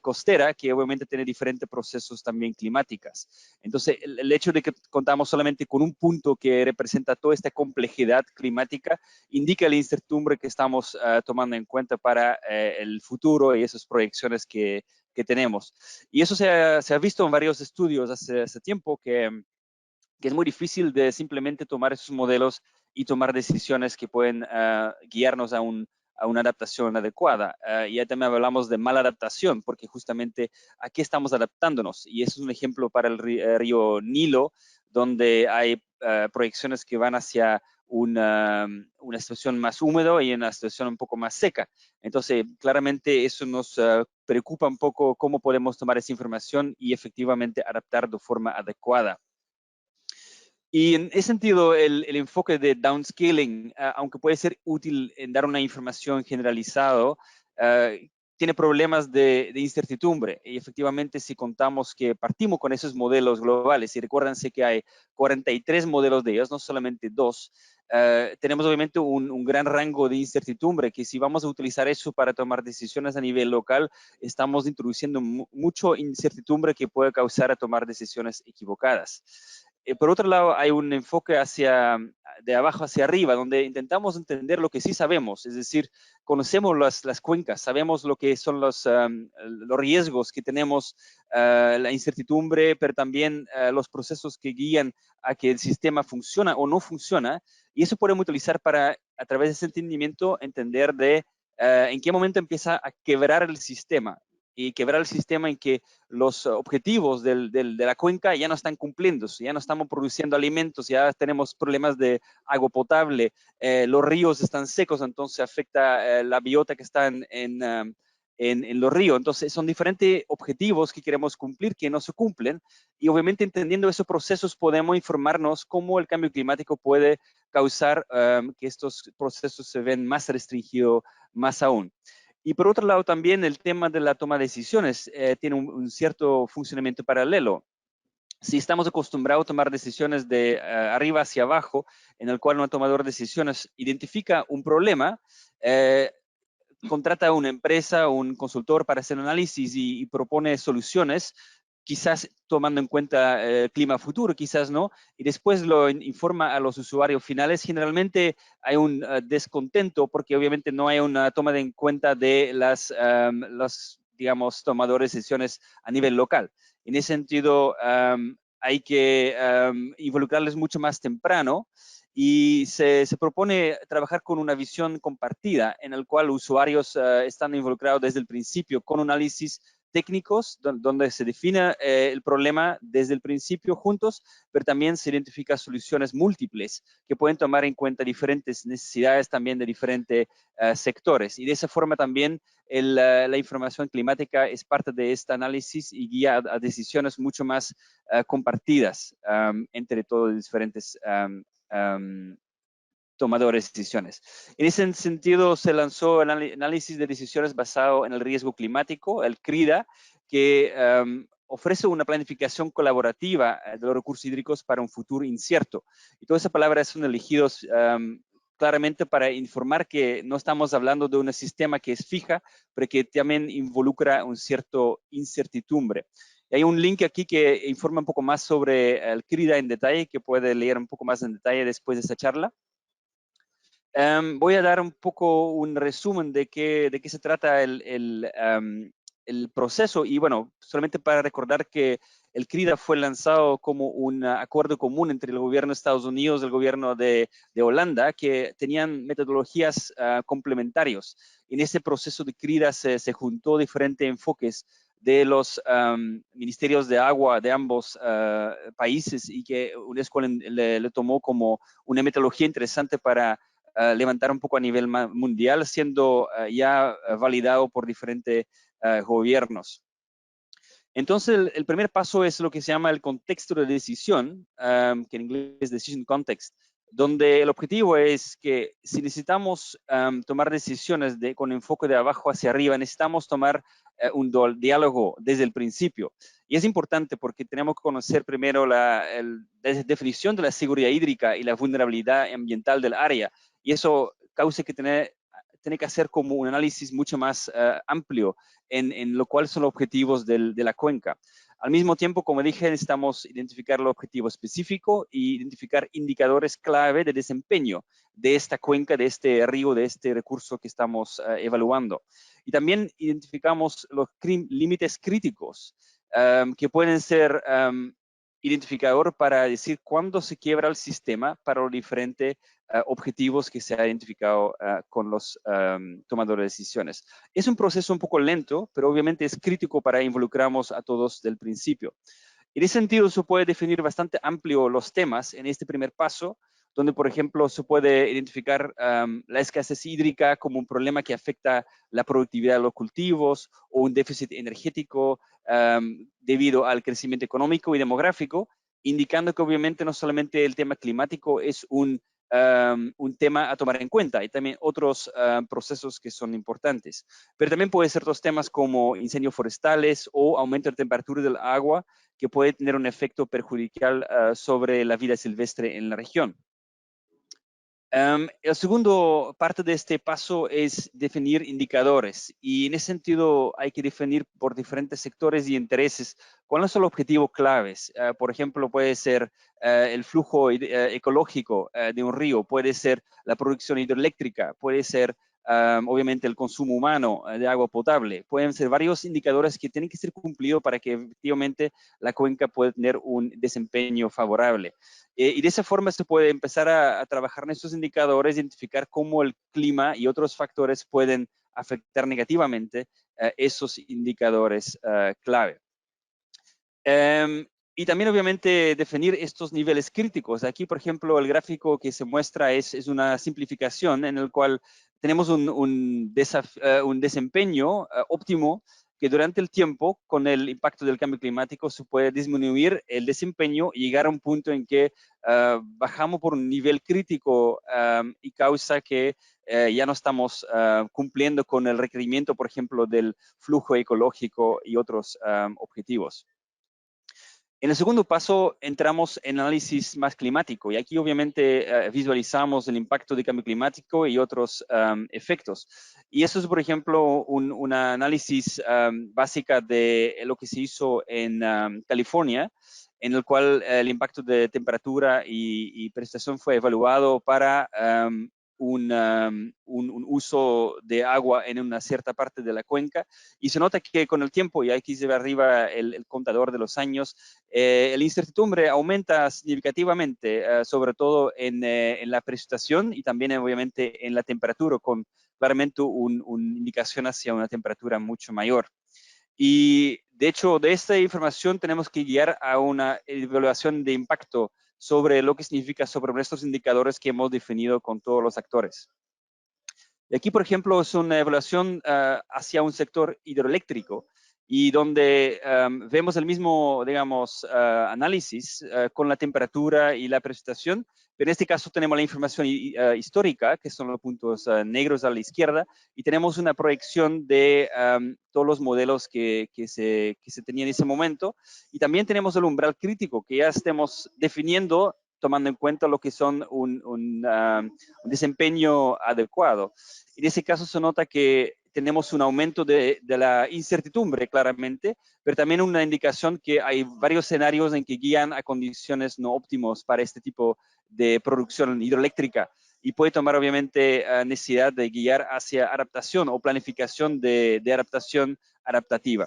[SPEAKER 3] costera que obviamente tiene diferentes procesos también climáticas. Entonces, el hecho de que contamos solamente con un punto que representa toda esta complejidad climática indica la incertidumbre que estamos tomando en cuenta para el futuro y esas proyecciones que tenemos. Y eso se ha visto en varios estudios hace tiempo que es muy difícil de simplemente tomar esos modelos y tomar decisiones que pueden guiarnos a una adaptación adecuada. Ya también hablamos de mala adaptación, porque justamente aquí estamos adaptándonos. Y eso es un ejemplo para el río Nilo, donde hay proyecciones que van hacia una situación más húmeda y una situación un poco más seca. Entonces, claramente eso nos preocupa un poco cómo podemos tomar esa información y efectivamente adaptar de forma adecuada. Y en ese sentido, el enfoque de downscaling, aunque puede ser útil en dar una información generalizada, tiene problemas de incertidumbre. Y efectivamente, si contamos que partimos con esos modelos globales, y recuérdense que hay 43 modelos de ellos, no solamente 2, tenemos obviamente un gran rango de incertidumbre, que si vamos a utilizar eso para tomar decisiones a nivel local, estamos introduciendo mucha incertidumbre que puede causar a tomar decisiones equivocadas. Por otro lado, hay un enfoque de abajo hacia arriba, donde intentamos entender lo que sí sabemos, es decir, conocemos las cuencas, sabemos lo que son los riesgos que tenemos, la incertidumbre, pero también los procesos que guían a que el sistema funciona o no funciona, y eso podemos utilizar para, a través de ese entendimiento, entender en qué momento empieza a quebrar el sistema, y quebrar el sistema en que los objetivos de la cuenca ya no están cumpliendo, ya no estamos produciendo alimentos, ya tenemos problemas de agua potable, los ríos están secos, entonces afecta la biota que está en los ríos. Entonces son diferentes objetivos que queremos cumplir que no se cumplen, y obviamente entendiendo esos procesos podemos informarnos cómo el cambio climático puede causar que estos procesos se ven más restringidos más aún. Y por otro lado, también el tema de la toma de decisiones tiene un cierto funcionamiento paralelo. Si estamos acostumbrados a tomar decisiones de arriba hacia abajo, en el cual un tomador de decisiones identifica un problema, contrata a una empresa, un consultor para hacer análisis y propone soluciones, quizás tomando en cuenta el clima futuro, quizás no, y después lo informa a los usuarios finales. Generalmente hay un descontento porque obviamente no hay una toma en cuenta de los, digamos, tomadores de decisiones a nivel local. En ese sentido, hay que involucrarles mucho más temprano, y se propone trabajar con una visión compartida en el cual usuarios están involucrados desde el principio con análisis técnicos donde se define el problema desde el principio juntos, pero también se identifican soluciones múltiples que pueden tomar en cuenta diferentes necesidades también de diferentes sectores. Y de esa forma también la información climática es parte de este análisis y guía a decisiones mucho más compartidas entre todos los diferentes tomadores de decisiones. En ese sentido, se lanzó el análisis de decisiones basado en el riesgo climático, el CRIDA, que ofrece una planificación colaborativa de los recursos hídricos para un futuro incierto. Y todas esas palabras son elegidas claramente para informar que no estamos hablando de un sistema que es fija, pero que también involucra un cierto incertidumbre. Y hay un link aquí que informa un poco más sobre el CRIDA en detalle, que puede leer un poco más en detalle después de esta charla. Voy a dar un poco un resumen de qué se trata el proceso, y bueno, solamente para recordar que el CRIDA fue lanzado como un acuerdo común entre el gobierno de Estados Unidos y el gobierno de Holanda, que tenían metodologías complementarios. En ese proceso de CRIDA se juntó diferentes enfoques de los ministerios de agua de ambos países, y que UNESCO le tomó como una metodología interesante para levantar un poco a nivel mundial, siendo ya validado por diferentes gobiernos. Entonces, el primer paso es lo que se llama el contexto de decisión, que en inglés es decision context, donde el objetivo es que si necesitamos tomar decisiones con enfoque de abajo hacia arriba, necesitamos tomar un diálogo desde el principio. Y es importante porque tenemos que conocer primero la definición de la seguridad hídrica y la vulnerabilidad ambiental del área. Y eso causa que tiene que hacer como un análisis mucho más amplio en lo cual son los objetivos de la cuenca. Al mismo tiempo, como dije, necesitamos identificar el objetivo específico y identificar indicadores clave de desempeño de esta cuenca, de este río, de este recurso que estamos evaluando. Y también identificamos los límites críticos que pueden ser identificador para decir cuándo se quiebra el sistema para los diferentes objetivos que se ha identificado con los tomadores de decisiones. Es un proceso un poco lento, pero obviamente es crítico para involucrarnos a todos del principio. En ese sentido, se puede definir bastante amplio los temas en este primer paso, donde, por ejemplo, se puede identificar la escasez hídrica como un problema que afecta la productividad de los cultivos, o un déficit energético debido al crecimiento económico y demográfico, indicando que obviamente no solamente el tema climático es un un tema a tomar en cuenta y también otros procesos que son importantes. Pero también puede ser otros temas como incendios forestales o aumento de temperatura del agua que puede tener un efecto perjudicial sobre la vida silvestre en la región. El segundo parte de este paso es definir indicadores y en ese sentido hay que definir por diferentes sectores y intereses cuáles son los objetivos claves. Por ejemplo, puede ser el flujo ecológico de un río, puede ser la producción hidroeléctrica, puede ser obviamente el consumo humano de agua potable. Pueden ser varios indicadores que tienen que ser cumplidos para que efectivamente la cuenca pueda tener un desempeño favorable. Y de esa forma se puede empezar a trabajar en estos indicadores, identificar cómo el clima y otros factores pueden afectar negativamente esos indicadores clave. Y también, obviamente, definir estos niveles críticos. Aquí, por ejemplo, el gráfico que se muestra es una simplificación en el cual tenemos un desempeño óptimo que durante el tiempo, con el impacto del cambio climático, se puede disminuir el desempeño y llegar a un punto en que bajamos por un nivel crítico y causa que ya no estamos cumpliendo con el requerimiento, por ejemplo, del flujo ecológico y otros objetivos. En el segundo paso entramos en análisis más climático y aquí obviamente visualizamos el impacto del cambio climático y otros efectos. Y eso es, por ejemplo, un análisis básica de lo que se hizo en California, en el cual el impacto de temperatura y precipitación fue evaluado para un uso de agua en una cierta parte de la cuenca y se nota que con el tiempo, y aquí se ve arriba el contador de los años, la incertidumbre aumenta significativamente, sobre todo en la precipitación y también obviamente en la temperatura, con claramente una indicación hacia una temperatura mucho mayor. Y de hecho, de esta información tenemos que guiar a una evaluación de impacto sobre lo que significa sobre nuestros indicadores que hemos definido con todos los actores. Y aquí, por ejemplo, es una evaluación hacia un sector hidroeléctrico y donde vemos el mismo, digamos, análisis con la temperatura y la precipitación, pero en este caso tenemos la información histórica, que son los puntos negros a la izquierda, y tenemos una proyección de todos los modelos que se tenían en ese momento, y también tenemos el umbral crítico, que ya estemos definiendo tomando en cuenta lo que son un desempeño adecuado. En ese caso se nota que tenemos un aumento de la incertidumbre, claramente, pero también una indicación que hay varios escenarios en que guían a condiciones no óptimas para este tipo de producción hidroeléctrica y puede tomar, obviamente, necesidad de guiar hacia adaptación o planificación de adaptación adaptativa.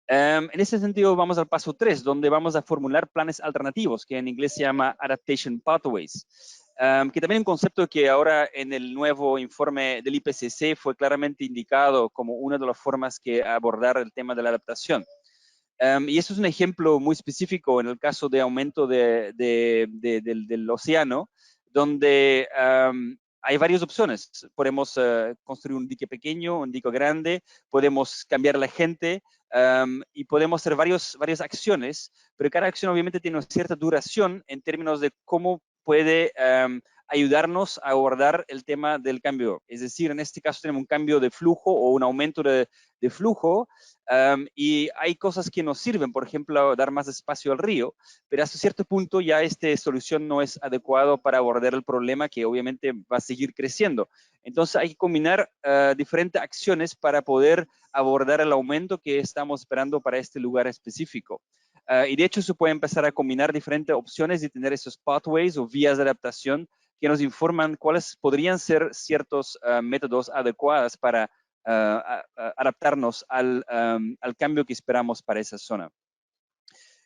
[SPEAKER 3] En ese sentido, vamos al paso 3, donde vamos a formular planes alternativos, que en inglés se llama Adaptation Pathways, que también es un concepto que ahora en el nuevo informe del IPCC fue claramente indicado como una de las formas que abordar el tema de la adaptación. Y eso es un ejemplo muy específico en el caso de aumento del océano, donde hay varias opciones. Podemos construir un dique pequeño, un dique grande, podemos cambiar la gente y podemos hacer varias acciones, pero cada acción obviamente tiene una cierta duración en términos de cómo puede ayudarnos a abordar el tema del cambio. Es decir, en este caso tenemos un cambio de flujo o un aumento de flujo y hay cosas que nos sirven, por ejemplo, dar más espacio al río, pero hasta cierto punto ya esta solución no es adecuada para abordar el problema que obviamente va a seguir creciendo. Entonces hay que combinar diferentes acciones para poder abordar el aumento que estamos esperando para este lugar específico. Y de hecho se puede empezar a combinar diferentes opciones y tener esos pathways o vías de adaptación que nos informan cuáles podrían ser ciertos métodos adecuados para adaptarnos al cambio que esperamos para esa zona.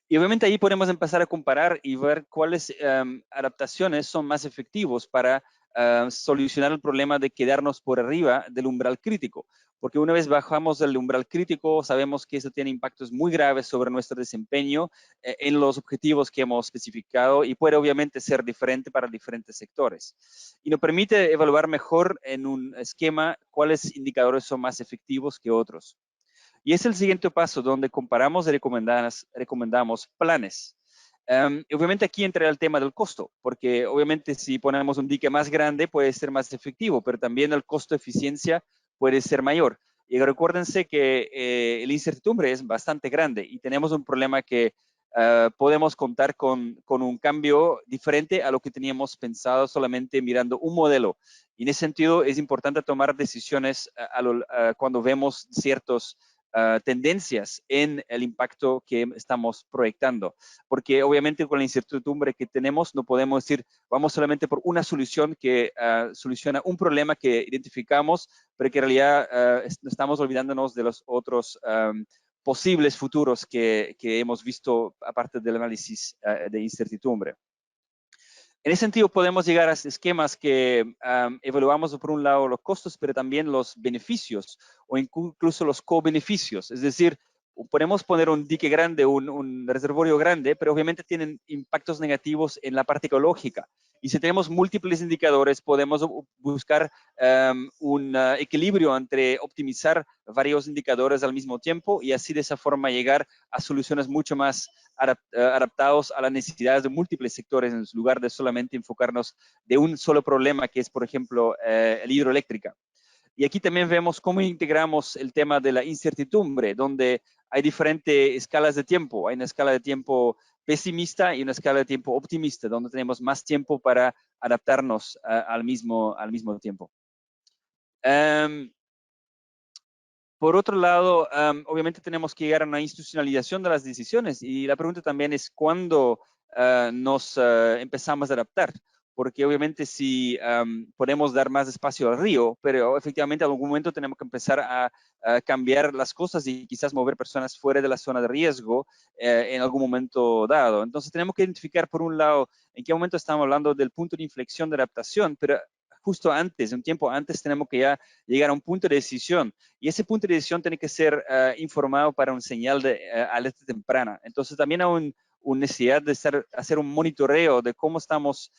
[SPEAKER 3] Y obviamente ahí podemos empezar a comparar y ver cuáles adaptaciones son más efectivos para solucionar el problema de quedarnos por arriba del umbral crítico. Porque una vez bajamos el umbral crítico, sabemos que eso tiene impactos muy graves sobre nuestro desempeño en los objetivos que hemos especificado y puede obviamente ser diferente para diferentes sectores. Y nos permite evaluar mejor en un esquema cuáles indicadores son más efectivos que otros. Y es el siguiente paso donde comparamos y recomendamos planes. Obviamente aquí entra el tema del costo, porque obviamente si ponemos un dique más grande puede ser más efectivo, pero también el costo de eficiencia puede ser mayor. Y recuérdense que la incertidumbre es bastante grande y tenemos un problema que podemos contar con un cambio diferente a lo que teníamos pensado solamente mirando un modelo. Y en ese sentido es importante tomar decisiones cuando vemos ciertas tendencias en el impacto que estamos proyectando. Porque obviamente con la incertidumbre que tenemos no podemos decir vamos solamente por una solución que soluciona un problema que identificamos, pero que en realidad estamos olvidándonos de los otros posibles futuros que hemos visto aparte del análisis de incertidumbre. En ese sentido, podemos llegar a esquemas que evaluamos por un lado los costos, pero también los beneficios o incluso los co-beneficios. Es decir, podemos poner un dique grande, un reservorio grande, pero obviamente tienen impactos negativos en la parte ecológica. Y si tenemos múltiples indicadores, podemos buscar un equilibrio entre optimizar varios indicadores al mismo tiempo y así de esa forma llegar a soluciones mucho más adaptados a las necesidades de múltiples sectores en lugar de solamente enfocarnos de un solo problema que es, por ejemplo, el hidroeléctrica. Y aquí también vemos cómo integramos el tema de la incertidumbre, donde hay diferentes escalas de tiempo. Hay una escala de tiempo pesimista y una escala de tiempo optimista, donde tenemos más tiempo para adaptarnos al mismo tiempo. Por otro lado, obviamente tenemos que llegar a una institucionalización de las decisiones y la pregunta también es cuándo nos empezamos a adaptar, porque obviamente si podemos dar más espacio al río, pero efectivamente en algún momento tenemos que empezar a cambiar las cosas y quizás mover personas fuera de la zona de riesgo en algún momento dado. Entonces tenemos que identificar por un lado en qué momento estamos hablando del punto de inflexión de adaptación, pero justo antes, un tiempo antes, tenemos que ya llegar a un punto de decisión. Y ese punto de decisión tiene que ser informado para un señal de alerta temprana. Entonces, también hay una necesidad de hacer un monitoreo de cómo estamos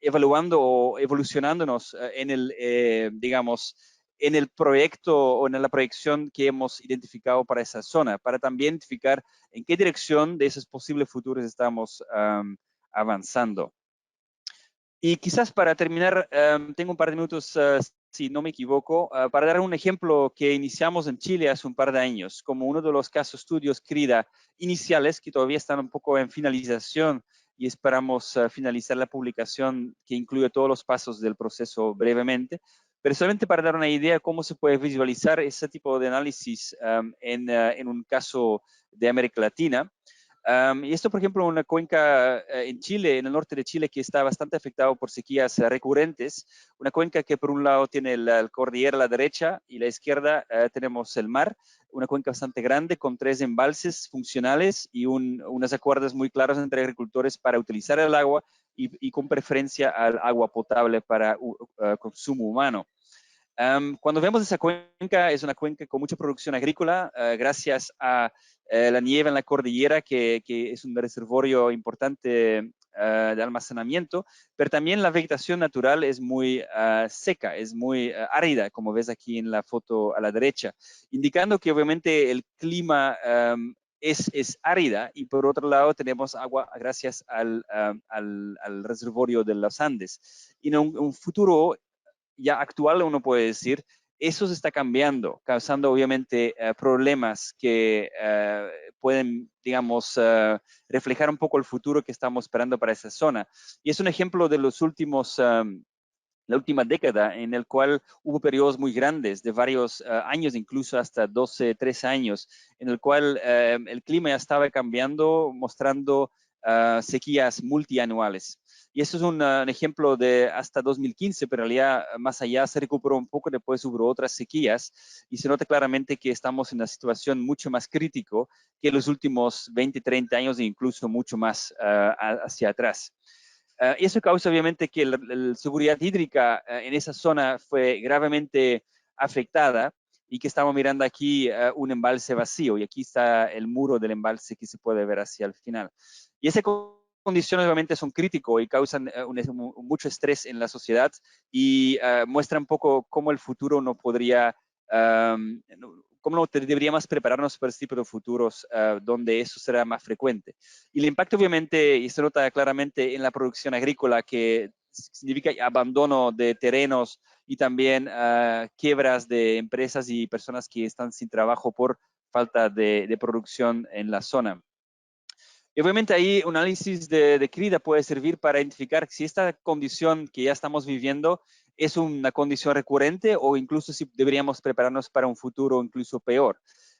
[SPEAKER 3] evaluando o evolucionándonos en el, digamos, en el proyecto o en la proyección que hemos identificado para esa zona, para también identificar en qué dirección de esos posibles futuros estamos avanzando. Y quizás para terminar, tengo un par de minutos, si no me equivoco, para dar un ejemplo que iniciamos en Chile hace un par de años, como uno de los casos estudios CRIDA iniciales, que todavía están un poco en finalización y esperamos finalizar la publicación que incluye todos los pasos del proceso brevemente. Pero solamente para dar una idea de cómo se puede visualizar ese tipo de análisis en un caso de América Latina. Y esto, por ejemplo, una cuenca en Chile, en el norte de Chile, que está bastante afectado por sequías recurrentes. Una cuenca que por un lado tiene la cordillera a la derecha y la izquierda tenemos el mar. Una cuenca bastante grande con 3 embalses funcionales y unos acuerdos muy claros entre agricultores para utilizar el agua y con preferencia al agua potable para consumo humano. Cuando vemos esa cuenca, es una cuenca con mucha producción agrícola, gracias a la nieve en la cordillera, que es un reservorio importante de almacenamiento, pero también la vegetación natural es muy seca, es muy árida, como ves aquí en la foto a la derecha, indicando que obviamente el clima es árida y por otro lado tenemos agua gracias al reservorio de los Andes. Y en un futuro ya actual, uno puede decir, eso se está cambiando, causando obviamente problemas que pueden, digamos, reflejar un poco el futuro que estamos esperando para esa zona. Y es un ejemplo de los últimos, la última década en el cual hubo periodos muy grandes de varios años, incluso hasta 12, 13 años, en el cual el clima ya estaba cambiando, mostrando sequías multianuales. Y eso es un ejemplo de hasta 2015, pero en realidad más allá se recuperó un poco, después hubo otras sequías y se nota claramente que estamos en una situación mucho más crítico que los últimos 20, 30 años e incluso mucho más hacia atrás. Y eso causa obviamente que la seguridad hídrica en esa zona fue gravemente afectada y que estamos mirando aquí un embalse vacío y aquí está el muro del embalse que se puede ver hacia el final. Y esas condiciones obviamente son críticas y causan mucho estrés en la sociedad y muestran un poco cómo el futuro no podría cómo deberíamos prepararnos para este tipo de futuros donde eso será más frecuente. Y el impacto obviamente, y se nota claramente en la producción agrícola, que significa abandono de terrenos y también quiebras de empresas y personas que están sin trabajo por falta de producción en la zona. Y obviamente ahí un análisis de CRIDA puede servir para identificar si esta condición que ya estamos viviendo es una condición recurrente o incluso si deberíamos prepararnos para un futuro incluso peor.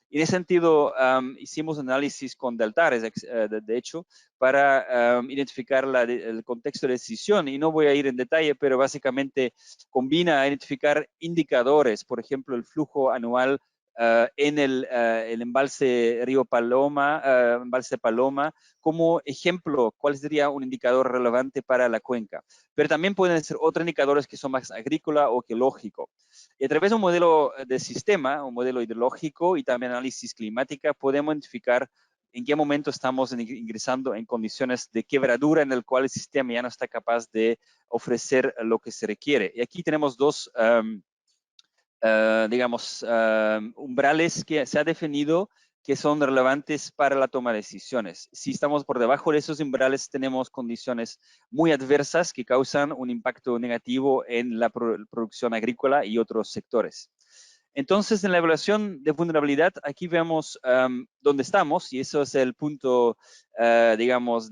[SPEAKER 3] Y en ese sentido, hicimos un análisis con Deltares, de hecho, para identificar el contexto de decisión. Y no voy a ir en detalle, pero básicamente combina a identificar indicadores, por ejemplo, el flujo anual en el embalse Río Paloma, embalse Paloma, como ejemplo, cuál sería un indicador relevante para la cuenca. Pero también pueden ser otros indicadores que son más agrícola o geológico. Y a través de un modelo de sistema, un modelo hidrológico y también análisis climática, podemos identificar en qué momento estamos ingresando en condiciones de quebradura en el cual el sistema ya no está capaz de ofrecer lo que se requiere. Y aquí tenemos dos digamos, umbrales que se ha definido que son relevantes para la toma de decisiones. Si estamos por debajo de esos umbrales, tenemos condiciones muy adversas que causan un impacto negativo en la producción agrícola y otros sectores. Entonces, en la evaluación de vulnerabilidad, aquí vemos dónde estamos, y eso es el punto, digamos,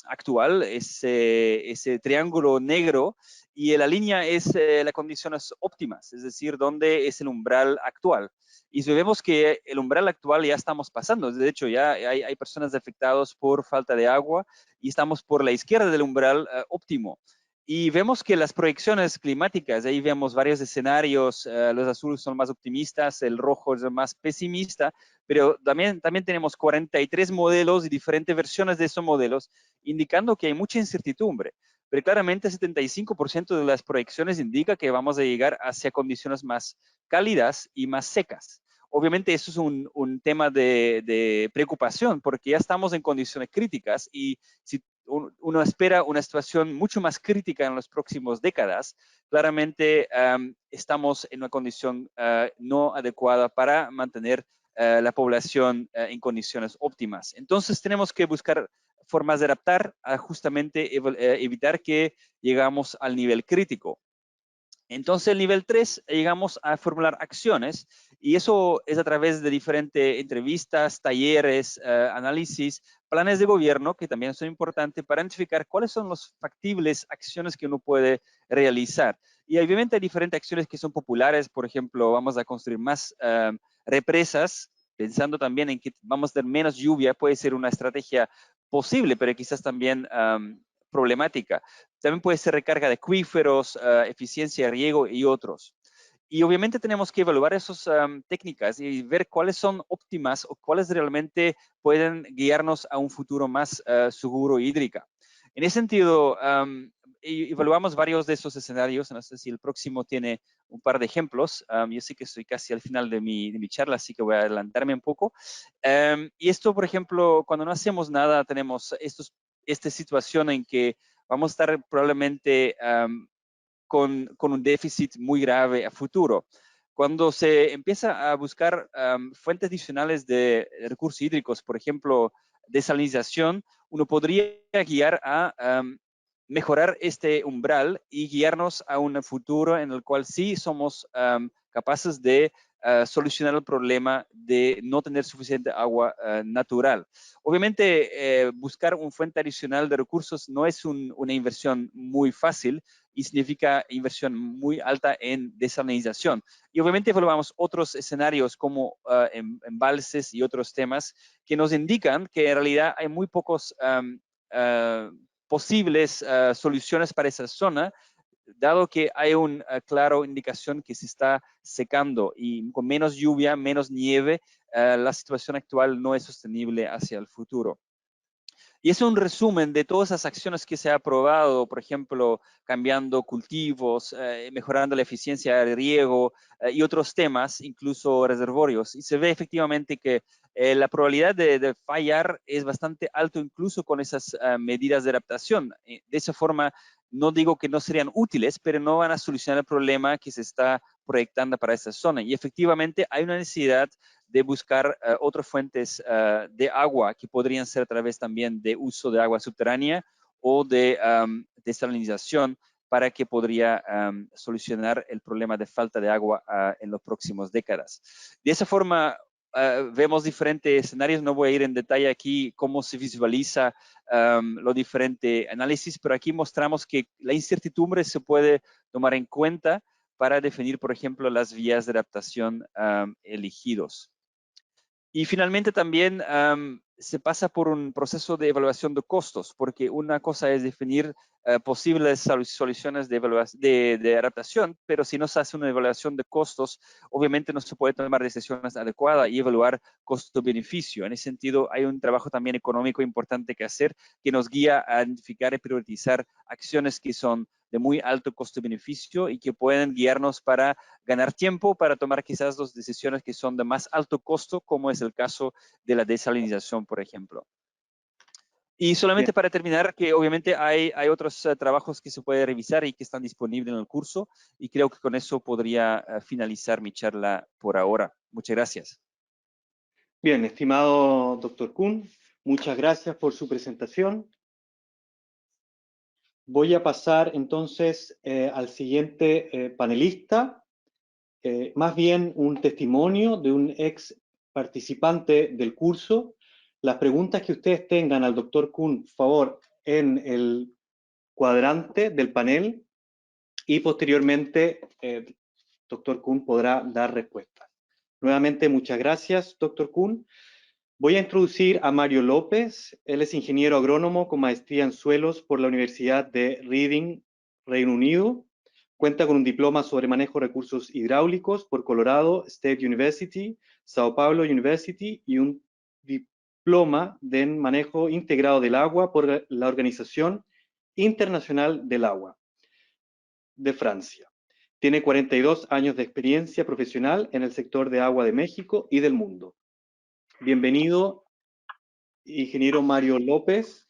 [SPEAKER 3] actual, ese triángulo negro, y la línea es las condiciones óptimas, es decir, dónde es el umbral actual. Y si vemos que el umbral actual ya estamos pasando, de hecho ya hay personas afectadas por falta de agua y estamos por la izquierda del umbral óptimo. Y vemos que las proyecciones climáticas, ahí vemos varios escenarios, los azules son más optimistas, el rojo es más pesimista, pero también tenemos 43 modelos y diferentes versiones de esos modelos, indicando que hay mucha incertidumbre. Pero claramente 75% de las proyecciones indica que vamos a llegar hacia condiciones más cálidas y más secas. Obviamente eso es un tema de preocupación porque ya estamos en condiciones críticas y si uno espera una situación mucho más crítica en las próximas décadas, claramente estamos en una condición no adecuada para mantener la población en condiciones óptimas. Entonces tenemos que buscar formas de adaptar a justamente evitar que llegamos al nivel crítico. Entonces, el nivel 3, llegamos a formular acciones y eso es a través de diferentes entrevistas, talleres, análisis, planes de gobierno, que también son importantes para identificar cuáles son las factibles acciones que uno puede realizar. Y obviamente hay diferentes acciones que son populares, por ejemplo, vamos a construir más represas, pensando también en que vamos a tener menos lluvia, puede ser una estrategia posible, pero quizás también problemática. También puede ser recarga de acuíferos, eficiencia de riego y otros. Y obviamente tenemos que evaluar esas técnicas y ver cuáles son óptimas o cuáles realmente pueden guiarnos a un futuro más seguro e hídrica. En ese sentido, evaluamos varios de esos escenarios. No sé si el próximo tiene un par de ejemplos. Yo sé que estoy casi al final de mi charla, así que voy a adelantarme un poco. Y esto, por ejemplo, cuando no hacemos nada, tenemos esta situación en que vamos a estar probablemente con un déficit muy grave a futuro. Cuando se empieza a buscar fuentes adicionales de recursos hídricos, por ejemplo, desalinización, uno podría guiar a mejorar este umbral y guiarnos a un futuro en el cual sí somos capaces de solucionar el problema de no tener suficiente agua natural. Obviamente, buscar una fuente adicional de recursos no es una inversión muy fácil y significa inversión muy alta en desalinización. Y obviamente evaluamos otros escenarios como embalses y otros temas que nos indican que en realidad hay muy pocos posibles soluciones para esa zona, dado que hay una clara indicación que se está secando y con menos lluvia, menos nieve, la situación actual no es sostenible hacia el futuro. Y es un resumen de todas esas acciones que se ha aprobado, por ejemplo, cambiando cultivos, mejorando la eficiencia de riego y otros temas, incluso reservorios. Y se ve efectivamente que la probabilidad de fallar es bastante alto incluso con esas medidas de adaptación. De esa forma, no digo que no serían útiles, pero no van a solucionar el problema que se está proyectando para esta zona. Y efectivamente hay una necesidad de buscar otras fuentes de agua que podrían ser a través también de uso de agua subterránea o de desalinización para que podría solucionar el problema de falta de agua en las próximas décadas. De esa forma, vemos diferentes escenarios. No voy a ir en detalle aquí cómo se visualiza los diferentes análisis, pero aquí mostramos que la incertidumbre se puede tomar en cuenta para definir, por ejemplo, las vías de adaptación elegidos. Y finalmente también se pasa por un proceso de evaluación de costos, porque una cosa es definir posibles soluciones de adaptación, pero si no se hace una evaluación de costos, obviamente no se puede tomar decisiones adecuadas y evaluar costo-beneficio. En ese sentido, hay un trabajo también económico importante que hacer que nos guía a identificar y priorizar acciones que son de muy alto costo-beneficio y que pueden guiarnos para ganar tiempo, para tomar quizás las decisiones que son de más alto costo, como es el caso de la desalinización, por ejemplo. Y solamente
[SPEAKER 1] Bien.
[SPEAKER 3] para terminar, que obviamente hay otros trabajos que se puede revisar y que están disponibles en el curso, y creo que con eso podría finalizar mi charla por ahora. Muchas gracias.
[SPEAKER 1] Bien, estimado doctor Kuhn, muchas gracias por su presentación. Voy a pasar entonces al siguiente panelista, más bien un testimonio de un ex participante del curso. Las preguntas que ustedes tengan al doctor Kuhn, por favor, en el cuadrante del panel, y posteriormente doctor Kuhn podrá dar respuestas. Nuevamente, muchas gracias, doctor Kuhn. Voy a introducir a Mario López. Él es ingeniero agrónomo con maestría en suelos por la Universidad de Reading, Reino Unido. Cuenta con un diploma sobre manejo de recursos hidráulicos por Colorado State University, Sao Paulo University y un diploma de manejo integrado del agua por la Organización Internacional del Agua de Francia. Tiene 42 años de experiencia profesional en el sector de agua de México y del mundo. Bienvenido, ingeniero Mario López.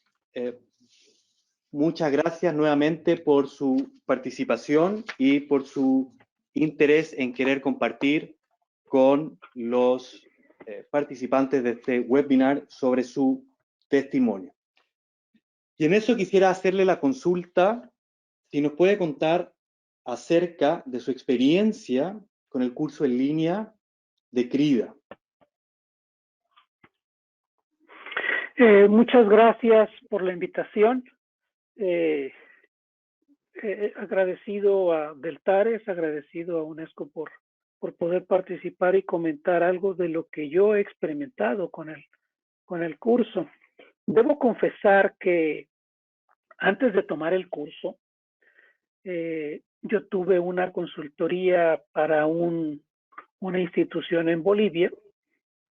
[SPEAKER 1] Muchas gracias nuevamente por su participación y por su interés en querer compartir con los participantes de este webinar sobre su testimonio. Y en eso quisiera hacerle la consulta, si nos puede contar acerca de su experiencia con el curso en línea de CRIDA.
[SPEAKER 4] Muchas gracias por la invitación. Agradecido a Beltares, agradecido a UNESCO por poder participar y comentar algo de lo que yo he experimentado con el curso. Debo confesar que antes de tomar el curso, yo tuve una consultoría para una institución en Bolivia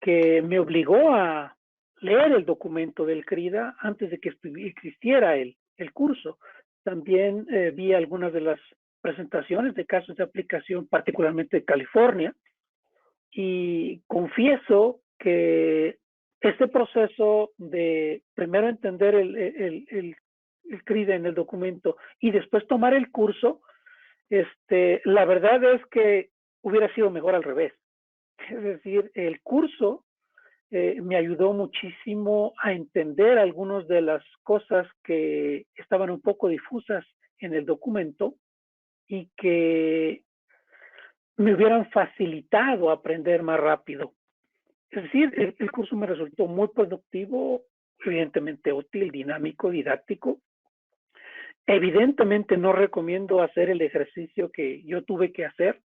[SPEAKER 4] que me obligó a leer el documento del CRIDA antes de que existiera el curso. También vi algunas de las presentaciones de casos de aplicación, particularmente de California, y confieso que este proceso de primero entender el CRIDA en el documento y después tomar el curso, la verdad es que hubiera sido mejor al revés. Es decir, el curso me ayudó muchísimo a entender algunas de las cosas que estaban un poco difusas en el documento y que me hubieran facilitado aprender más rápido. Es decir, el curso me resultó muy productivo, evidentemente útil, dinámico, didáctico. Evidentemente no recomiendo hacer el ejercicio que yo tuve que hacer,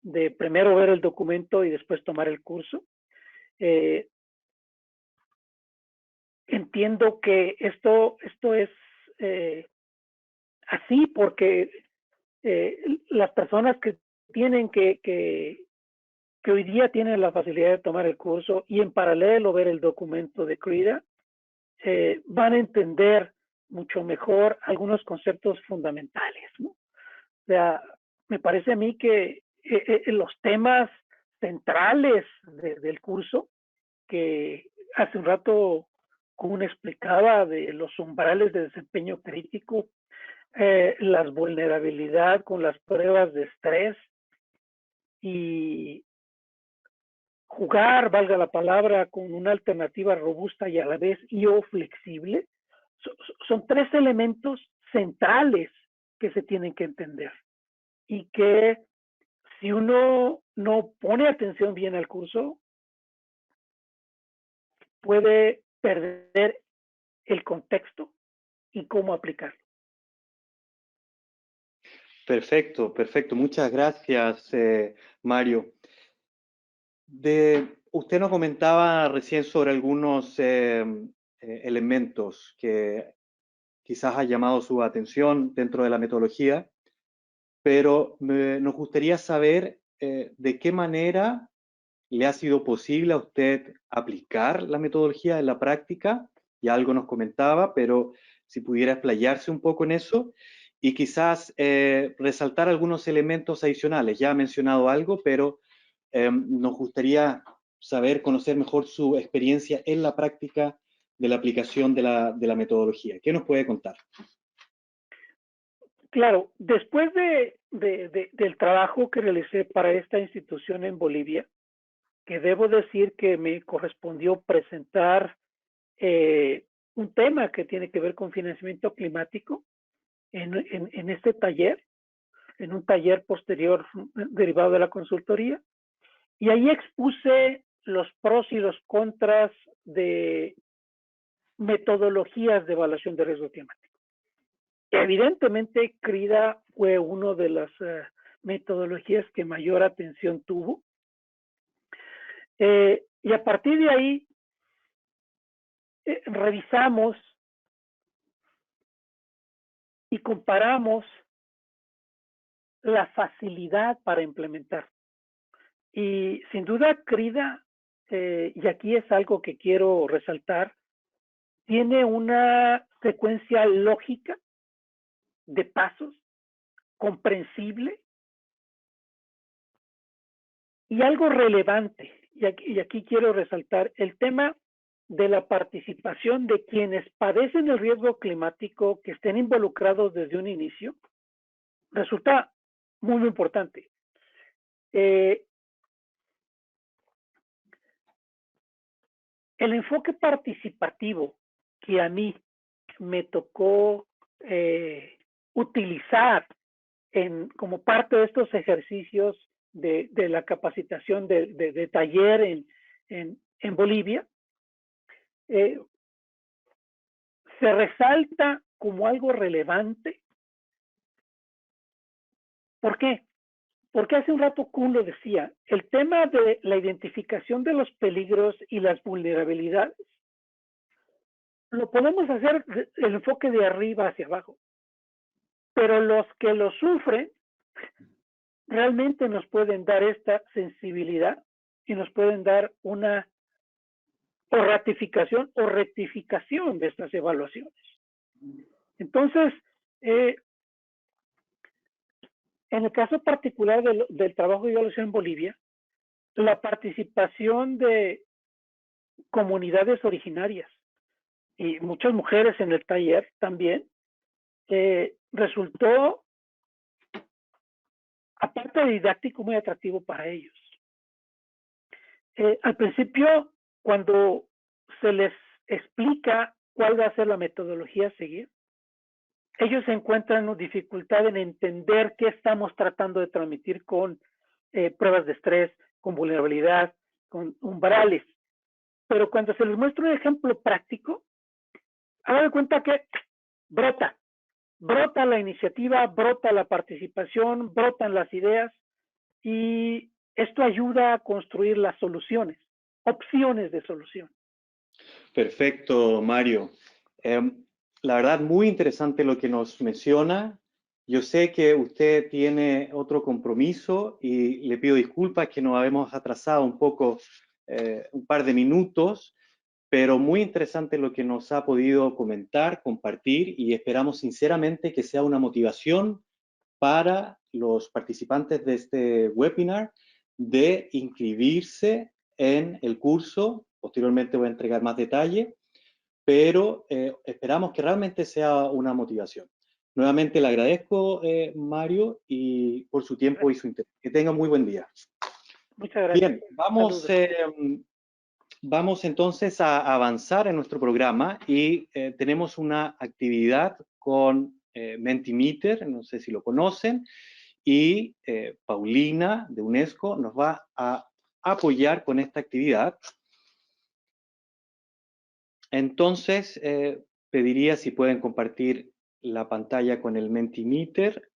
[SPEAKER 4] de primero ver el documento y después tomar el curso. Entiendo que esto es así porque las personas que tienen que hoy día tienen la facilidad de tomar el curso y en paralelo ver el documento de CRIDA, van a entender mucho mejor algunos conceptos fundamentales, ¿no? O sea, me parece a mí que los temas centrales del curso, que hace un rato Kuhn explicaba de los umbrales de desempeño crítico, las vulnerabilidades con las pruebas de estrés, y jugar, valga la palabra, con una alternativa robusta y a la vez flexible, son tres elementos centrales que se tienen que entender y que si uno no pone atención bien al curso, puede perder el contexto y cómo aplicarlo.
[SPEAKER 1] Perfecto, perfecto. Muchas gracias, Mario. Usted nos comentaba recién sobre algunos elementos que quizás ha llamado su atención dentro de la metodología, pero nos gustaría saber de qué manera le ha sido posible a usted aplicar la metodología en la práctica. Ya algo nos comentaba, pero si pudiera explayarse un poco en eso y quizás resaltar algunos elementos adicionales. Ya ha mencionado algo, pero nos gustaría saber, conocer mejor su experiencia en la práctica de la aplicación de la metodología. ¿Qué nos puede contar?
[SPEAKER 4] Claro, después del trabajo que realicé para esta institución en Bolivia, que debo decir que me correspondió presentar un tema que tiene que ver con financiamiento climático en este taller, en un taller posterior derivado de la consultoría, y ahí expuse los pros y los contras de metodologías de evaluación de riesgo climático. Evidentemente, CRIDA fue una de las metodologías que mayor atención tuvo. Y a partir de ahí, revisamos y comparamos la facilidad para implementar. Y sin duda, CRIDA, y aquí es algo que quiero resaltar, tiene una secuencia lógica de pasos, comprensible, y algo relevante. Y aquí quiero resaltar el tema de la participación de quienes padecen el riesgo climático, que estén involucrados desde un inicio, resulta muy, muy importante. El enfoque participativo que a mí me tocó utilizar como parte de estos ejercicios de la capacitación de taller en Bolivia, se resalta como algo relevante. ¿Por qué? Porque hace un rato Kuhn lo decía, el tema de la identificación de los peligros y las vulnerabilidades lo podemos hacer el enfoque de arriba hacia abajo, pero los que lo sufren realmente nos pueden dar esta sensibilidad y nos pueden dar una o ratificación o rectificación de estas evaluaciones. Entonces, en el caso particular del trabajo de evaluación en Bolivia, la participación de comunidades originarias y muchas mujeres en el taller también, resultó, aparte de didáctico, muy atractivo para ellos. Al principio, cuando se les explica cuál va a ser la metodología a seguir, ellos encuentran dificultad en entender qué estamos tratando de transmitir con pruebas de estrés, con vulnerabilidad, con umbrales. Pero cuando se les muestra un ejemplo práctico, hagan cuenta que brota la iniciativa, brota la participación, brotan las ideas, y esto ayuda a construir las soluciones, opciones de solución.
[SPEAKER 1] Perfecto, Mario. La verdad, muy interesante lo que nos menciona. Yo sé que usted tiene otro compromiso y le pido disculpas que nos habíamos atrasado un poco, un par de minutos, pero muy interesante lo que nos ha podido comentar, compartir, y esperamos sinceramente que sea una motivación para los participantes de este webinar de inscribirse en el curso. Posteriormente voy a entregar más detalle, pero esperamos que realmente sea una motivación. Nuevamente le agradezco, Mario, y por su tiempo y su interés. Que tenga muy buen día.
[SPEAKER 4] Muchas gracias.
[SPEAKER 1] Bien, vamos,
[SPEAKER 4] Saludos.
[SPEAKER 1] vamos entonces a avanzar en nuestro programa y tenemos una actividad con Mentimeter, no sé si lo conocen, y Paulina de UNESCO nos va a apoyar con esta actividad. Entonces, pediría si pueden compartir la pantalla con el Mentimeter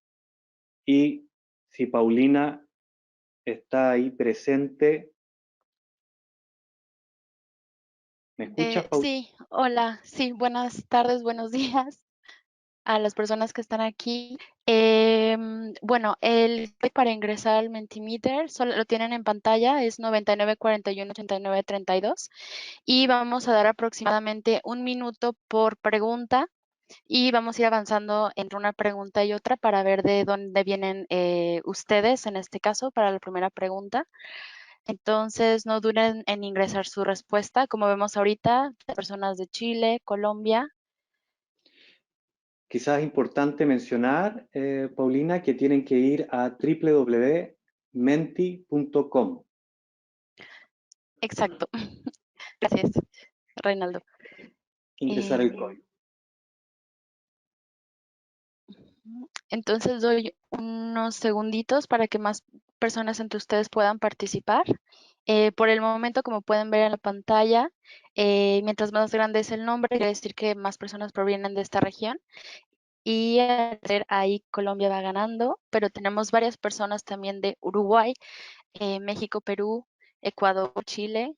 [SPEAKER 1] y si Paulina está ahí presente. ¿Me escuchas, Paulina?
[SPEAKER 5] Sí, hola, sí, buenas tardes, buenos días a las personas que están aquí. Bueno, el código para ingresar al Mentimeter solo lo tienen en pantalla, es 99418932 y vamos a dar aproximadamente 1 minuto por pregunta y vamos a ir avanzando entre una pregunta y otra para ver de dónde vienen ustedes, en este caso, para la primera pregunta. Entonces, no duden en ingresar su respuesta. Como vemos ahorita, personas de Chile, Colombia.
[SPEAKER 1] Quizás es importante mencionar, Paulina, que tienen que ir a www.menti.com.
[SPEAKER 5] Exacto. Gracias, Reinaldo.
[SPEAKER 1] Ingresar el código.
[SPEAKER 5] Entonces, doy unos segunditos para que más personas entre ustedes puedan participar. Por el momento, como pueden ver en la pantalla, mientras más grande es el nombre, quiere decir que más personas provienen de esta región. Y al parecer ahí Colombia va ganando, pero tenemos varias personas también de Uruguay, México, Perú, Ecuador, Chile.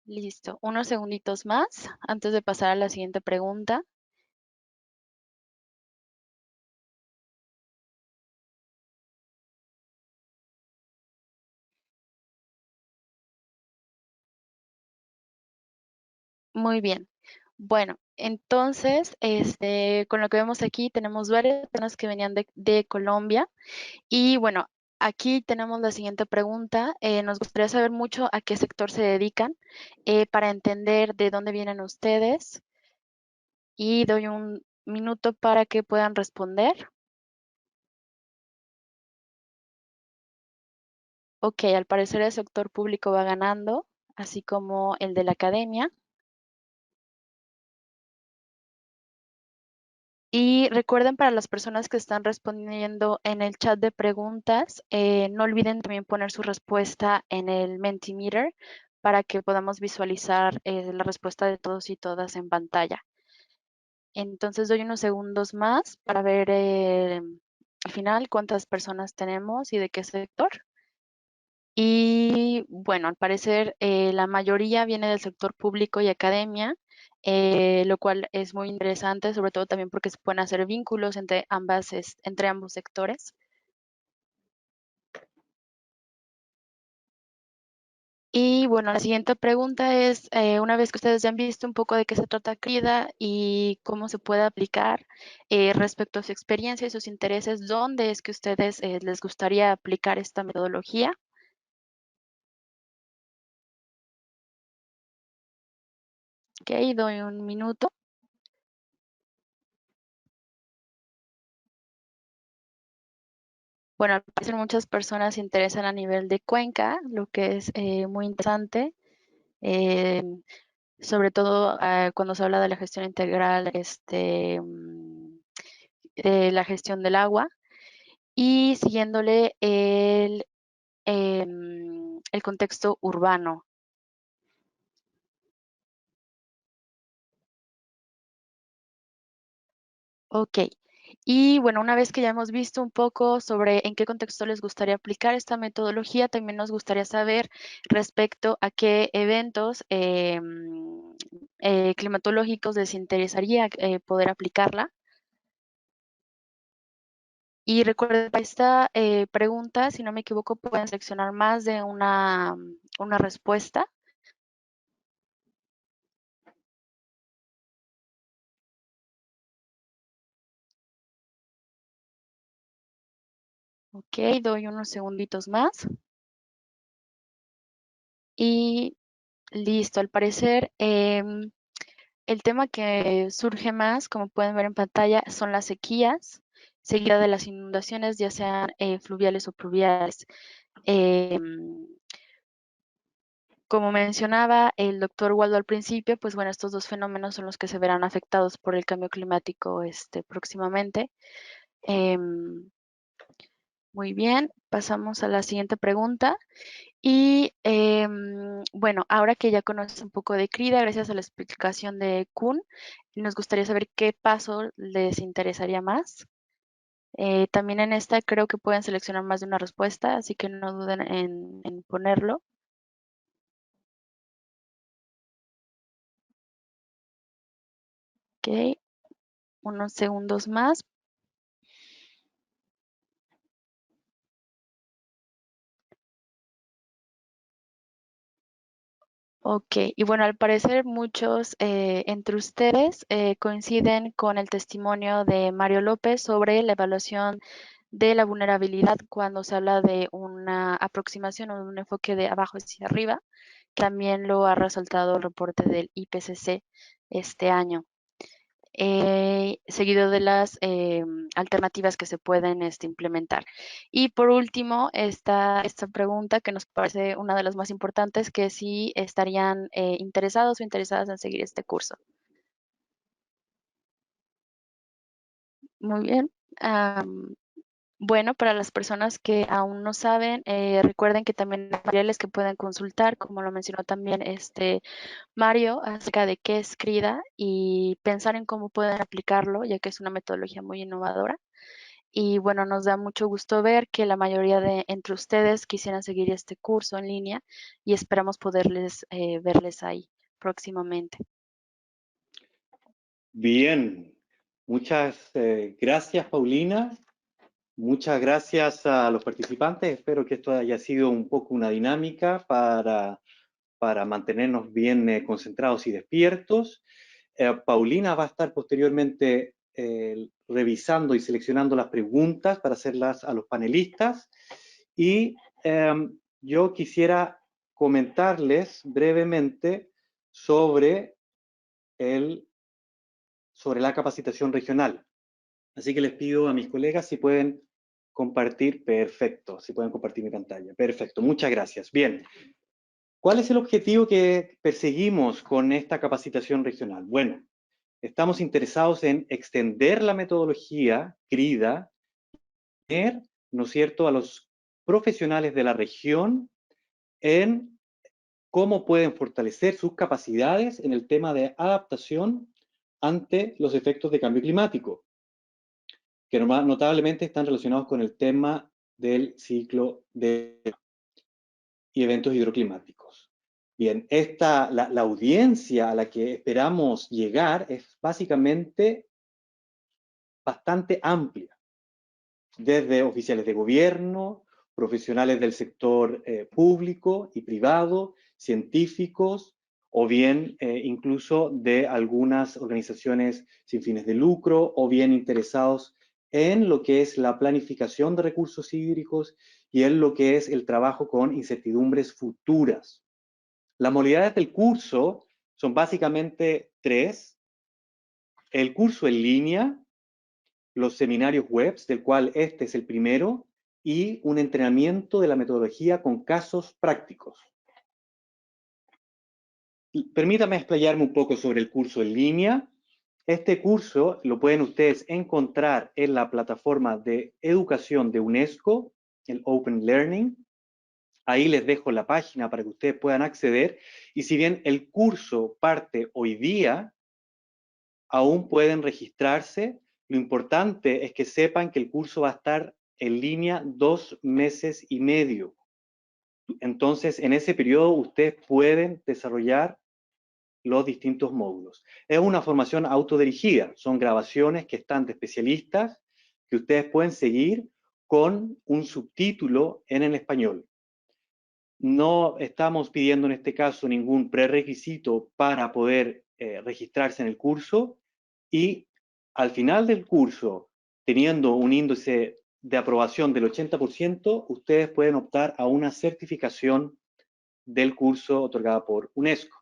[SPEAKER 5] Listo, unos segunditos más antes de pasar a la siguiente pregunta. Muy bien. Bueno, entonces, con lo que vemos aquí, tenemos varias personas que venían de Colombia. Y bueno, aquí tenemos la siguiente pregunta. Nos gustaría saber mucho a qué sector se dedican para entender de dónde vienen ustedes. Y doy 1 minuto para que puedan responder. Ok, al parecer el sector público va ganando, así como el de la academia. Y recuerden para las personas que están respondiendo en el chat de preguntas, no olviden también poner su respuesta en el Mentimeter para que podamos visualizar la respuesta de todos y todas en pantalla. Entonces doy unos segundos más para ver al final cuántas personas tenemos y de qué sector. Y bueno, al parecer la mayoría viene del sector público y academia, lo cual es muy interesante, sobre todo también porque se pueden hacer vínculos entre ambos sectores. Y bueno, la siguiente pregunta es, una vez que ustedes ya han visto un poco de qué se trata CRIDA y cómo se puede aplicar respecto a su experiencia y sus intereses, ¿dónde es que ustedes les gustaría aplicar esta metodología? Ok, doy 1 minuto. Bueno, al parecer muchas personas se interesan a nivel de Cuenca, lo que es muy interesante, eh, sobre todo cuando se habla de la gestión integral, la gestión del agua, y siguiéndole el contexto urbano. Ok. Y bueno, una vez que ya hemos visto un poco sobre en qué contexto les gustaría aplicar esta metodología, también nos gustaría saber respecto a qué eventos climatológicos les interesaría poder aplicarla. Y recuerden, para esta pregunta, si no me equivoco, pueden seleccionar más de una respuesta. Ok, doy unos segunditos más. Y listo, al parecer el tema que surge más, como pueden ver en pantalla, son las sequías, seguida de las inundaciones, ya sean fluviales o pluviales. Como mencionaba el doctor Waldo al principio, pues bueno, estos dos fenómenos son los que se verán afectados por el cambio climático próximamente. Muy bien, pasamos a la siguiente pregunta. Y bueno, ahora que ya conoces un poco de CRIDA, gracias a la explicación de Kuhn, nos gustaría saber qué paso les interesaría más. También en esta creo que pueden seleccionar más de una respuesta, así que no duden en ponerlo. Ok, unos segundos más. Ok, y bueno, al parecer muchos entre ustedes coinciden con el testimonio de Mario López sobre la evaluación de la vulnerabilidad cuando se habla de una aproximación o de un enfoque de abajo hacia arriba. También lo ha resaltado el reporte del IPCC este año. Seguido de las alternativas que se pueden implementar. Y por último, esta pregunta que nos parece una de las más importantes, que si estarían interesados o interesadas en seguir este curso. Muy bien. Bueno, para las personas que aún no saben, recuerden que también hay materiales que pueden consultar, como lo mencionó también Mario, acerca de qué es CRIDA y pensar en cómo pueden aplicarlo, ya que es una metodología muy innovadora. Y bueno, nos da mucho gusto ver que la mayoría de entre ustedes quisieran seguir este curso en línea y esperamos poderles verles ahí próximamente.
[SPEAKER 1] Bien, muchas gracias, Paulina. Muchas gracias a los participantes. Espero que esto haya sido un poco una dinámica para mantenernos bien concentrados y despiertos. Paulina va a estar posteriormente revisando y seleccionando las preguntas para hacerlas a los panelistas. Y yo quisiera comentarles brevemente sobre la capacitación regional. Así que les pido a mis colegas si pueden compartir. Perfecto, si pueden compartir mi pantalla. Perfecto, muchas gracias. Bien, ¿cuál es el objetivo que perseguimos con esta capacitación regional? Bueno, estamos interesados en extender la metodología CRIDA, ¿no es cierto?, a los profesionales de la región en cómo pueden fortalecer sus capacidades en el tema de adaptación ante los efectos de cambio climático, que notablemente están relacionados con el tema del ciclo y eventos hidroclimáticos. Bien, la audiencia a la que esperamos llegar es básicamente bastante amplia, desde oficiales de gobierno, profesionales del sector público y privado, científicos, o bien incluso de algunas organizaciones sin fines de lucro, o bien interesados en lo que es la planificación de recursos hídricos y en lo que es el trabajo con incertidumbres futuras. Las modalidades del curso son básicamente tres: el curso en línea, los seminarios web, del cual este es el primero, y un entrenamiento de la metodología con casos prácticos. Permítame explayarme un poco sobre el curso en línea. Este curso lo pueden ustedes encontrar en la plataforma de educación de UNESCO, el Open Learning. Ahí les dejo la página para que ustedes puedan acceder. Y si bien el curso parte hoy día, aún pueden registrarse. Lo importante es que sepan que el curso va a estar en línea 2 meses y medio. Entonces, en ese periodo ustedes pueden desarrollar los distintos módulos. Es una formación autodirigida, son grabaciones que están de especialistas que ustedes pueden seguir con un subtítulo en el español. No estamos pidiendo en este caso ningún prerequisito para poder registrarse en el curso, y al final del curso, teniendo un índice de aprobación del 80%, ustedes pueden optar a una certificación del curso otorgada por UNESCO.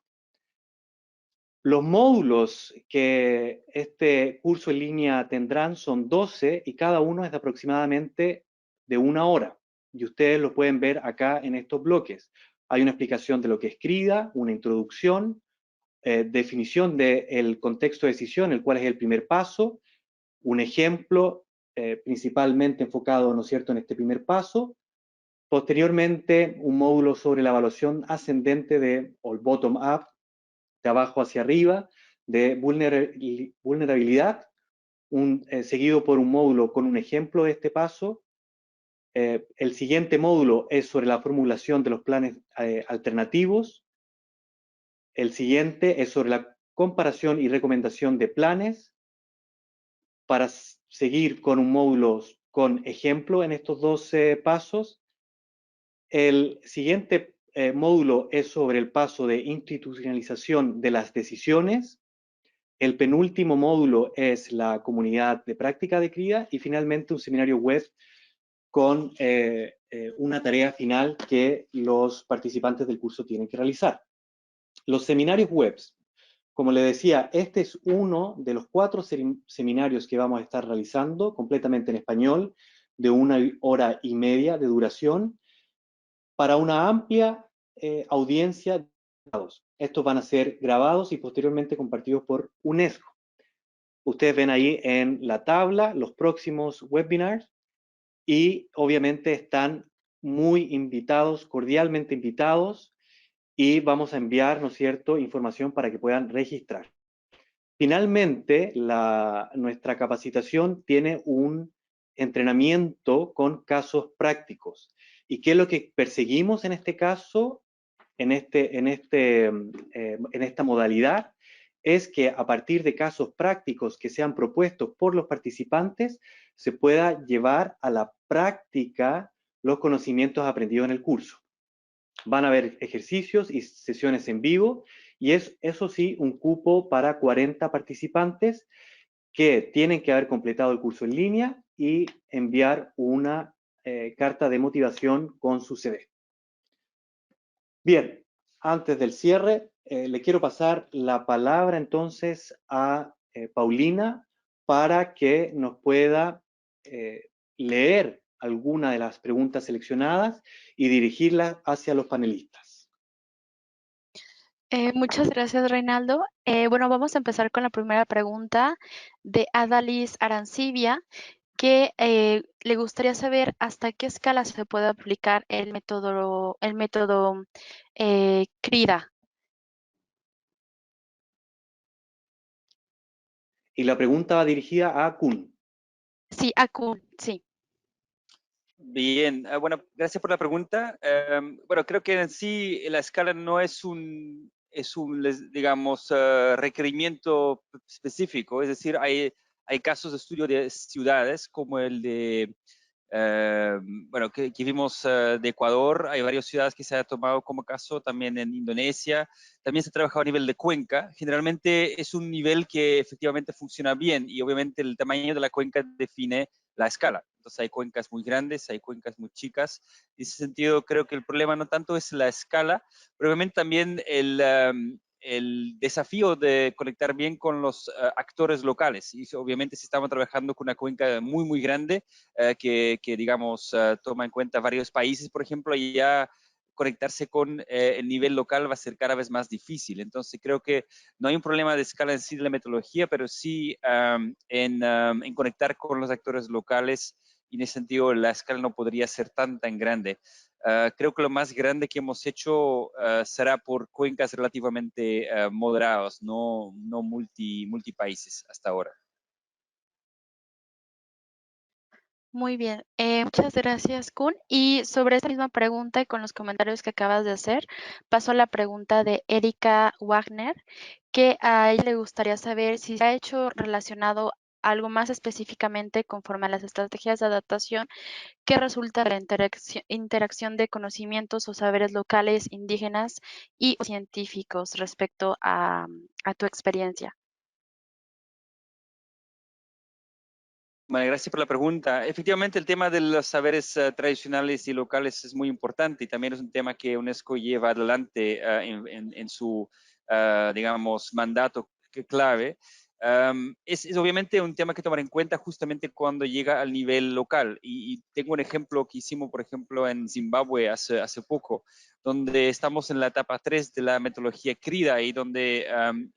[SPEAKER 1] Los módulos que este curso en línea tendrán son 12 y cada uno es de aproximadamente de 1 hora. Y ustedes lo pueden ver acá en estos bloques. Hay una explicación de lo que es CRIDA, una introducción, definición del contexto de decisión, el cual es el primer paso, un ejemplo principalmente enfocado, ¿no es cierto?, en este primer paso. Posteriormente, un módulo sobre la evaluación ascendente o el bottom-up, de abajo hacia arriba, de vulnerabilidad, seguido por un módulo con un ejemplo de este paso. El siguiente módulo es sobre la formulación de los planes alternativos. El siguiente es sobre la comparación y recomendación de planes, para seguir con un módulo con ejemplo en estos 12 pasos. El siguiente módulo es sobre el paso de institucionalización de las decisiones. El penúltimo módulo es la comunidad de práctica de CRIDA y finalmente un seminario web con una tarea final que los participantes del curso tienen que realizar. Los seminarios web, como les decía, este es uno de los 4 seminarios que vamos a estar realizando completamente en español, de 1 hora y media de duración, para una amplia audiencia. Estos van a ser grabados y posteriormente compartidos por UNESCO. Ustedes ven ahí en la tabla los próximos webinars y obviamente están muy invitados, cordialmente invitados, y vamos a enviar, ¿no es cierto?, información para que puedan registrar. Finalmente, nuestra capacitación tiene un entrenamiento con casos prácticos. ¿Y qué es lo que perseguimos en este caso, en esta modalidad? Es que a partir de casos prácticos que sean propuestos por los participantes, se pueda llevar a la práctica los conocimientos aprendidos en el curso. Van a haber ejercicios y sesiones en vivo, y eso sí, un cupo para 40 participantes que tienen que haber completado el curso en línea y enviar una carta de motivación con su CV. Bien, antes del cierre, le quiero pasar la palabra entonces a Paulina para que nos pueda leer alguna de las preguntas seleccionadas y dirigirlas hacia los panelistas.
[SPEAKER 5] Muchas gracias, Reinaldo. Bueno, vamos a empezar con la primera pregunta de Adalis Arancibia, que le gustaría saber hasta qué escala se puede aplicar el método CRIDA.
[SPEAKER 1] Y la pregunta va dirigida a Kun.
[SPEAKER 5] Sí, a Kun, sí.
[SPEAKER 3] Bien, bueno, gracias por la pregunta. Bueno, creo que en sí la escala no es un digamos, requerimiento específico. Es decir, hay casos de estudio de ciudades como el de, bueno, que vimos de Ecuador. Hay varias ciudades que se ha tomado como caso, también en Indonesia. También se ha trabajado a nivel de cuenca. Generalmente es un nivel que efectivamente funciona bien y obviamente el tamaño de la cuenca define la escala. Entonces hay cuencas muy grandes, hay cuencas muy chicas. En ese sentido, creo que el problema no tanto es la escala, pero obviamente también el desafío de conectar bien con los actores locales. Y obviamente si estamos trabajando con una cuenca muy, muy grande, que digamos, toma en cuenta varios países, por ejemplo, y ya conectarse con el nivel local va a ser cada vez más difícil. Entonces creo que no hay un problema de escala en sí de la metodología, pero sí en conectar con los actores locales, y en ese sentido la escala no podría ser tan grande. Creo que lo más grande que hemos hecho será por cuencas relativamente moderadas, no multipaíses hasta ahora.
[SPEAKER 5] Muy bien, muchas gracias, Kun. Y sobre esta misma pregunta y con los comentarios que acabas de hacer, paso a la pregunta de Erika Wagner, que a ella le gustaría saber si se ha hecho relacionado algo más específicamente conforme a las estrategias de adaptación que resulta de la interacción de conocimientos o saberes locales, indígenas y científicos respecto a tu experiencia.
[SPEAKER 3] Bueno, gracias por la pregunta. Efectivamente, el tema de los saberes tradicionales y locales es muy importante y también es un tema que UNESCO lleva adelante en su digamos, mandato clave. Es obviamente un tema que tomar en cuenta justamente cuando llega al nivel local. Y tengo un ejemplo que hicimos, por ejemplo, en Zimbabue hace poco, donde estamos en la etapa 3 de la metodología CRIDA y donde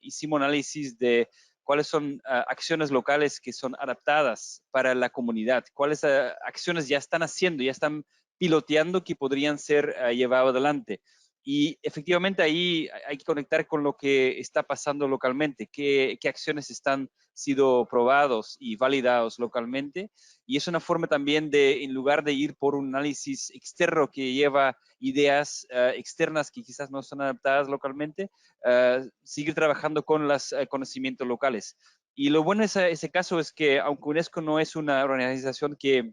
[SPEAKER 3] hicimos análisis de cuáles son acciones locales que son adaptadas para la comunidad, cuáles acciones ya están haciendo, ya están piloteando que podrían ser llevadas adelante. Y efectivamente ahí hay que conectar con lo que está pasando localmente, qué acciones están sido probados y validados localmente. Y es una forma también de, en lugar de ir por un análisis externo que lleva ideas externas que quizás no son adaptadas localmente, seguir trabajando con los conocimientos locales. Y lo bueno de ese caso es que, aunque UNESCO no es una organización que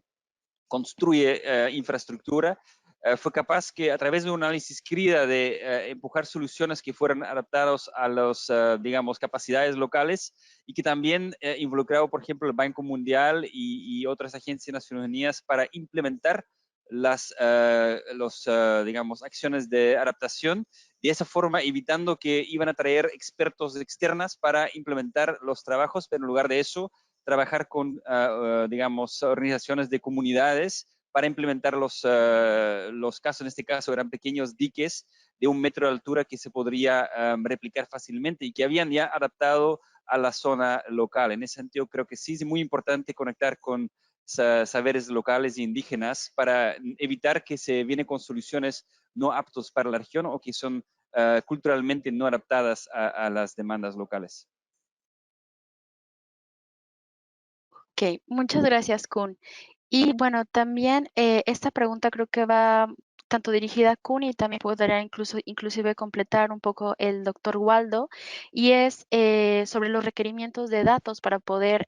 [SPEAKER 3] construye infraestructura, fue capaz que a través de un análisis CRIDA de empujar soluciones que fueran adaptadas a las, digamos, capacidades locales y que también involucraba, por ejemplo, el Banco Mundial y otras agencias de Naciones Unidas para implementar digamos, acciones de adaptación, de esa forma evitando que iban a traer expertos externas para implementar los trabajos, pero en lugar de eso, trabajar con, digamos, organizaciones de comunidades para implementar los casos. En este caso eran pequeños diques de 1 metro de altura que se podría replicar fácilmente y que habían ya adaptado a la zona local. En ese sentido, creo que sí es muy importante conectar con saberes locales e indígenas para evitar que se viene con soluciones no aptos para la región o que son culturalmente no adaptadas a las demandas locales.
[SPEAKER 5] Ok, muchas gracias, Kun. Y bueno, también esta pregunta creo que va tanto dirigida a Kun y también podría inclusive completar un poco el doctor Waldo, y es sobre los requerimientos de datos para poder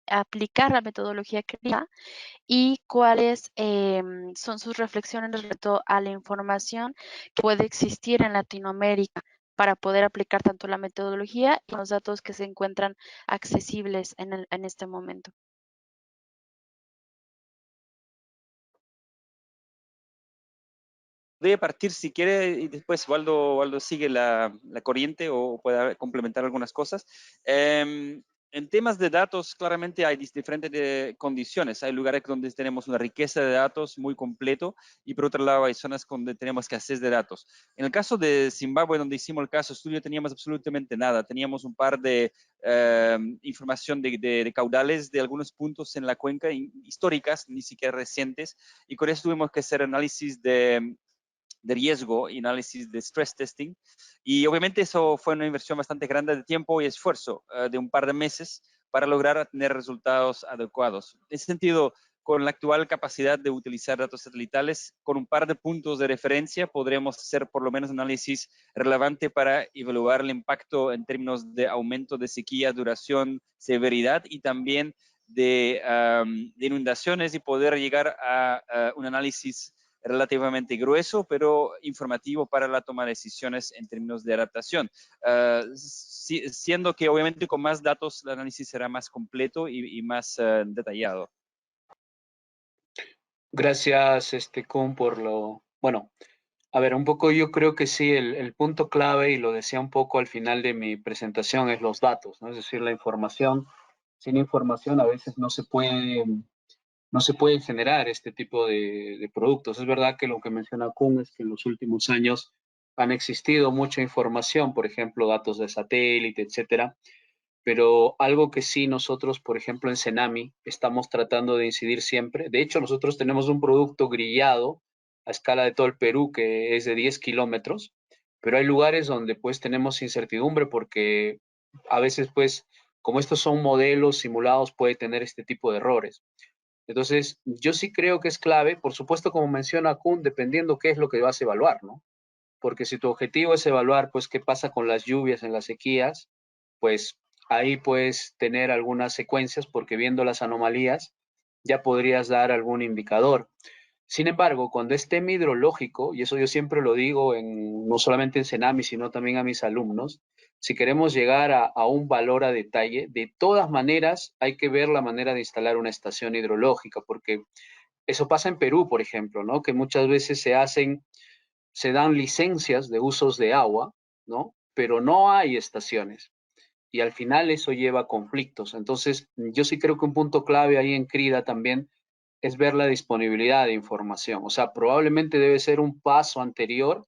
[SPEAKER 5] aplicar la metodología CRIDA y cuáles son sus reflexiones respecto a la información que puede existir en Latinoamérica para poder aplicar tanto la metodología y los datos que se encuentran accesibles en este momento.
[SPEAKER 3] Voy a partir si quiere y después Waldo sigue la corriente o pueda complementar algunas cosas. En temas de datos, claramente hay diferentes condiciones. Hay lugares donde tenemos una riqueza de datos muy completo y por otro lado hay zonas donde tenemos escasez de datos. En el caso de Zimbabue, donde hicimos el caso estudio, teníamos absolutamente nada. Teníamos un par de información de caudales de algunos puntos en la cuenca históricas, ni siquiera recientes, y con eso tuvimos que hacer análisis de riesgo y análisis de stress testing. Y obviamente eso fue una inversión bastante grande de tiempo y esfuerzo de un par de meses para lograr tener resultados adecuados. En ese sentido, con la actual capacidad de utilizar datos satelitales, con un par de puntos de referencia, podremos hacer por lo menos un análisis relevante para evaluar el impacto en términos de aumento de sequía, duración, severidad y también de inundaciones y poder llegar a un análisis relativamente grueso, pero informativo para la toma de decisiones en términos de adaptación. Siendo que obviamente con más datos el análisis será más completo y más detallado.
[SPEAKER 2] Gracias, Kun, por lo... Bueno, a ver, un poco yo creo que sí, el punto clave, y lo decía un poco al final de mi presentación, es los datos, ¿no? Es decir, la información. Sin información a veces no se puede generar este tipo de productos. Es verdad que lo que menciona Kun es que en los últimos años han existido mucha información, por ejemplo, datos de satélite, etcétera, pero algo que sí nosotros, por ejemplo, en Cenami estamos tratando de incidir siempre. De hecho, nosotros tenemos un producto grillado a escala de todo el Perú que es de 10 kilómetros, pero hay lugares donde pues tenemos incertidumbre porque a veces pues como estos son modelos simulados puede tener este tipo de errores. Entonces, yo sí creo que es clave, por supuesto, como menciona Kun, dependiendo qué es lo que vas a evaluar, ¿no? Porque si tu objetivo es evaluar, pues, qué pasa con las lluvias en las sequías, pues ahí puedes tener algunas secuencias, porque viendo las anomalías ya podrías dar algún indicador. Sin embargo, cuando es tema hidrológico, y eso yo siempre lo digo no solamente en Cenami, sino también a mis alumnos, si queremos llegar a un valor a detalle, de todas maneras hay que ver la manera de instalar una estación hidrológica, porque eso pasa en Perú, por ejemplo, ¿no? Que muchas veces se dan licencias de usos de agua, ¿no? pero no hay estaciones. Y al final eso lleva a conflictos. Entonces, yo sí creo que un punto clave ahí en CRIDA también es ver la disponibilidad de información. O sea, probablemente debe ser un paso anterior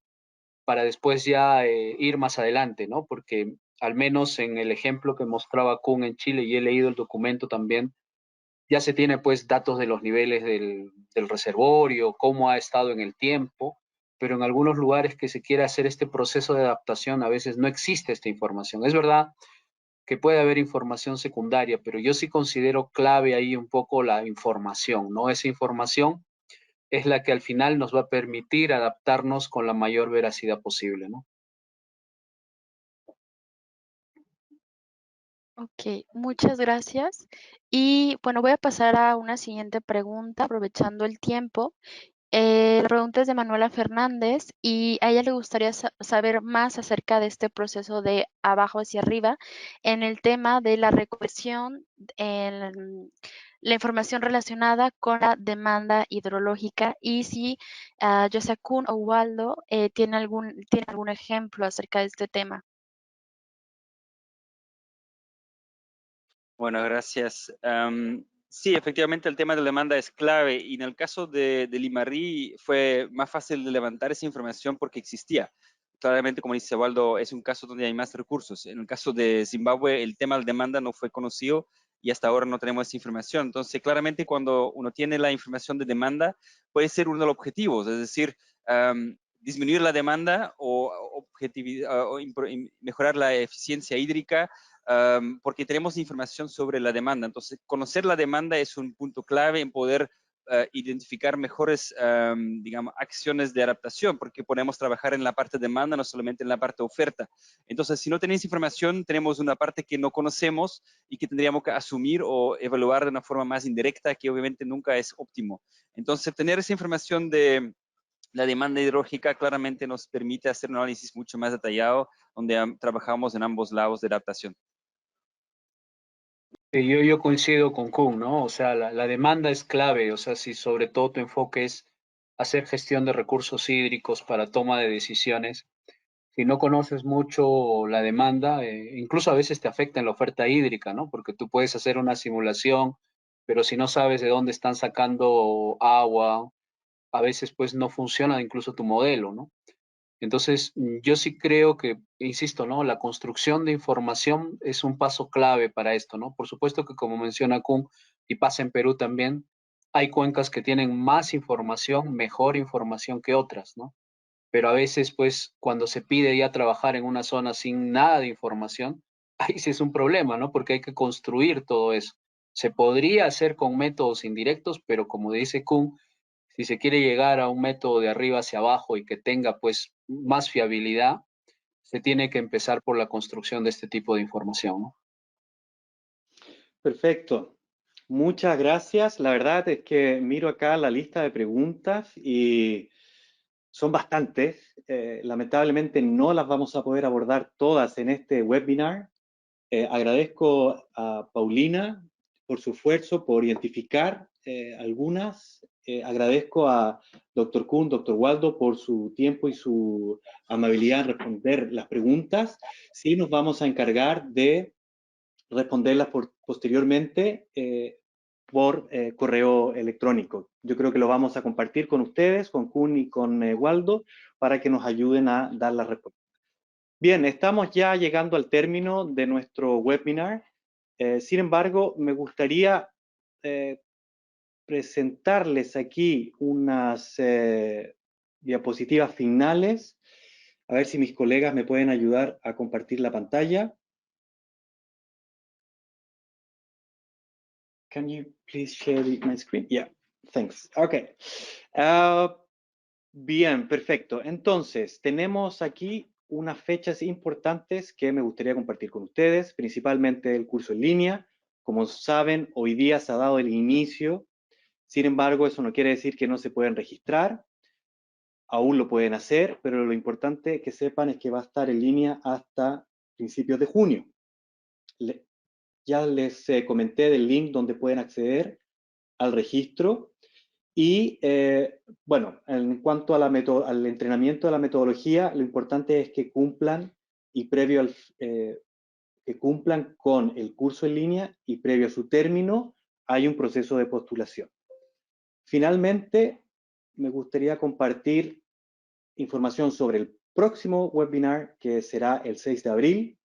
[SPEAKER 2] para después ya ir más adelante, ¿no? Porque al menos en el ejemplo que mostraba Kuhn en Chile, y he leído el documento también, ya se tiene pues datos de los niveles del reservorio, cómo ha estado en el tiempo, pero en algunos lugares que se quiere hacer este proceso de adaptación a veces no existe esta información. Es verdad que puede haber información secundaria, pero yo sí considero clave ahí un poco la información, ¿no? Esa información es la que al final nos va a permitir adaptarnos con la mayor veracidad posible, ¿no?
[SPEAKER 5] Ok, muchas gracias. Y bueno, voy a pasar a una siguiente pregunta, aprovechando el tiempo. La pregunta es de Manuela Fernández y a ella le gustaría saber más acerca de este proceso de abajo hacia arriba en el tema de la recolección, en la información relacionada con la demanda hidrológica y si ya sea Kuhn o Waldo tiene algún ejemplo acerca de este tema.
[SPEAKER 3] Bueno, gracias. Sí, efectivamente el tema de la demanda es clave y en el caso de Limarí fue más fácil de levantar esa información porque existía. Claramente, como dice Waldo, es un caso donde hay más recursos. En el caso de Zimbabue, el tema de la demanda no fue conocido y hasta ahora no tenemos esa información. Entonces, claramente cuando uno tiene la información de demanda, puede ser uno de los objetivos, es decir, disminuir la demanda o mejorar la eficiencia hídrica porque tenemos información sobre la demanda. Entonces, conocer la demanda es un punto clave en poder identificar mejores, digamos, acciones de adaptación, porque podemos trabajar en la parte de demanda, no solamente en la parte de oferta. Entonces, si no tenéis información, tenemos una parte que no conocemos y que tendríamos que asumir o evaluar de una forma más indirecta, que obviamente nunca es óptimo. Entonces, tener esa información de la demanda hidrológica claramente nos permite hacer un análisis mucho más detallado, donde trabajamos en ambos lados de adaptación.
[SPEAKER 2] Yo coincido con Kuhn, ¿no? O sea, la demanda es clave, o sea, si sobre todo tu enfoque es hacer gestión de recursos hídricos para toma de decisiones, si no conoces mucho la demanda, incluso a veces te afecta en la oferta hídrica, ¿no? Porque tú puedes hacer una simulación, pero si no sabes de dónde están sacando agua, a veces pues no funciona incluso tu modelo, ¿no? Entonces, yo sí creo que, insisto, ¿no? La construcción de información es un paso clave para esto, ¿no? Por supuesto que como menciona Kuhn, y pasa en Perú también, hay cuencas que tienen más información, mejor información que otras, ¿no? Pero a veces, pues, cuando se pide ya trabajar en una zona sin nada de información, ahí sí es un problema, ¿no? Porque hay que construir todo eso. Se podría hacer con métodos indirectos, pero como dice Kuhn, si se quiere llegar a un método de arriba hacia abajo y que tenga, pues, más fiabilidad, se tiene que empezar por la construcción de este tipo de información, ¿no?
[SPEAKER 1] Perfecto. Muchas gracias. La verdad es que miro acá la lista de preguntas y son bastantes. Lamentablemente no las vamos a poder abordar todas en este webinar. Agradezco a Paulina por su esfuerzo, por identificar algunas. Agradezco a Dr. Kuhn, Dr. Waldo, por su tiempo y su amabilidad en responder las preguntas. Sí, nos vamos a encargar de responderlas posteriormente por correo electrónico. Yo creo que lo vamos a compartir con ustedes, con Kuhn y con Waldo, para que nos ayuden a dar la respuesta. Bien, estamos ya llegando al término de nuestro webinar. Sin embargo, me gustaría presentarles aquí unas diapositivas finales. A ver si mis colegas me pueden ayudar a compartir la pantalla. Can you please share my screen? Yeah, thanks. Okay. Bien, perfecto. Entonces, tenemos aquí unas fechas importantes que me gustaría compartir con ustedes, principalmente el curso en línea. Como saben, hoy día se ha dado el inicio. Sin embargo, eso no quiere decir que no se pueden registrar. Aún lo pueden hacer, pero lo importante que sepan es que va a estar en línea hasta principios de junio. Ya les comenté del link donde pueden acceder al registro. Y bueno, en cuanto a al entrenamiento de la metodología, lo importante es que cumplan y previo al, que cumplan con el curso en línea y previo a su término hay un proceso de postulación. Finalmente, me gustaría compartir información sobre el próximo webinar que será el 6 de abril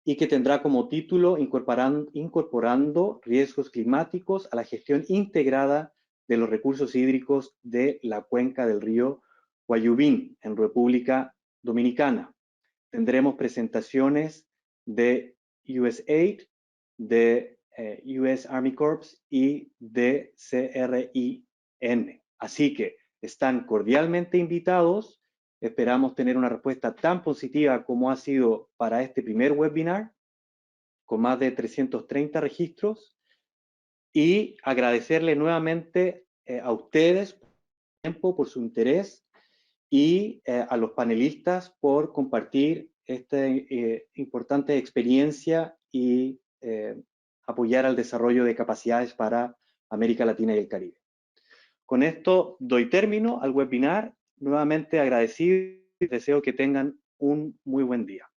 [SPEAKER 1] y que tendrá como título Incorporando riesgos climáticos a la gestión integrada de los recursos hídricos de la cuenca del río Guayubín en República Dominicana. Tendremos presentaciones de USAID, de US Army Corps y de CRIN. Así que están cordialmente invitados. Esperamos tener una respuesta tan positiva como ha sido para este primer webinar, con más de 330 registros, y agradecerle nuevamente a ustedes por su tiempo, por su interés, y a los panelistas por compartir esta importante experiencia y apoyar al desarrollo de capacidades para América Latina y el Caribe. Con esto doy término al webinar. Nuevamente agradecido y deseo que tengan un muy buen día.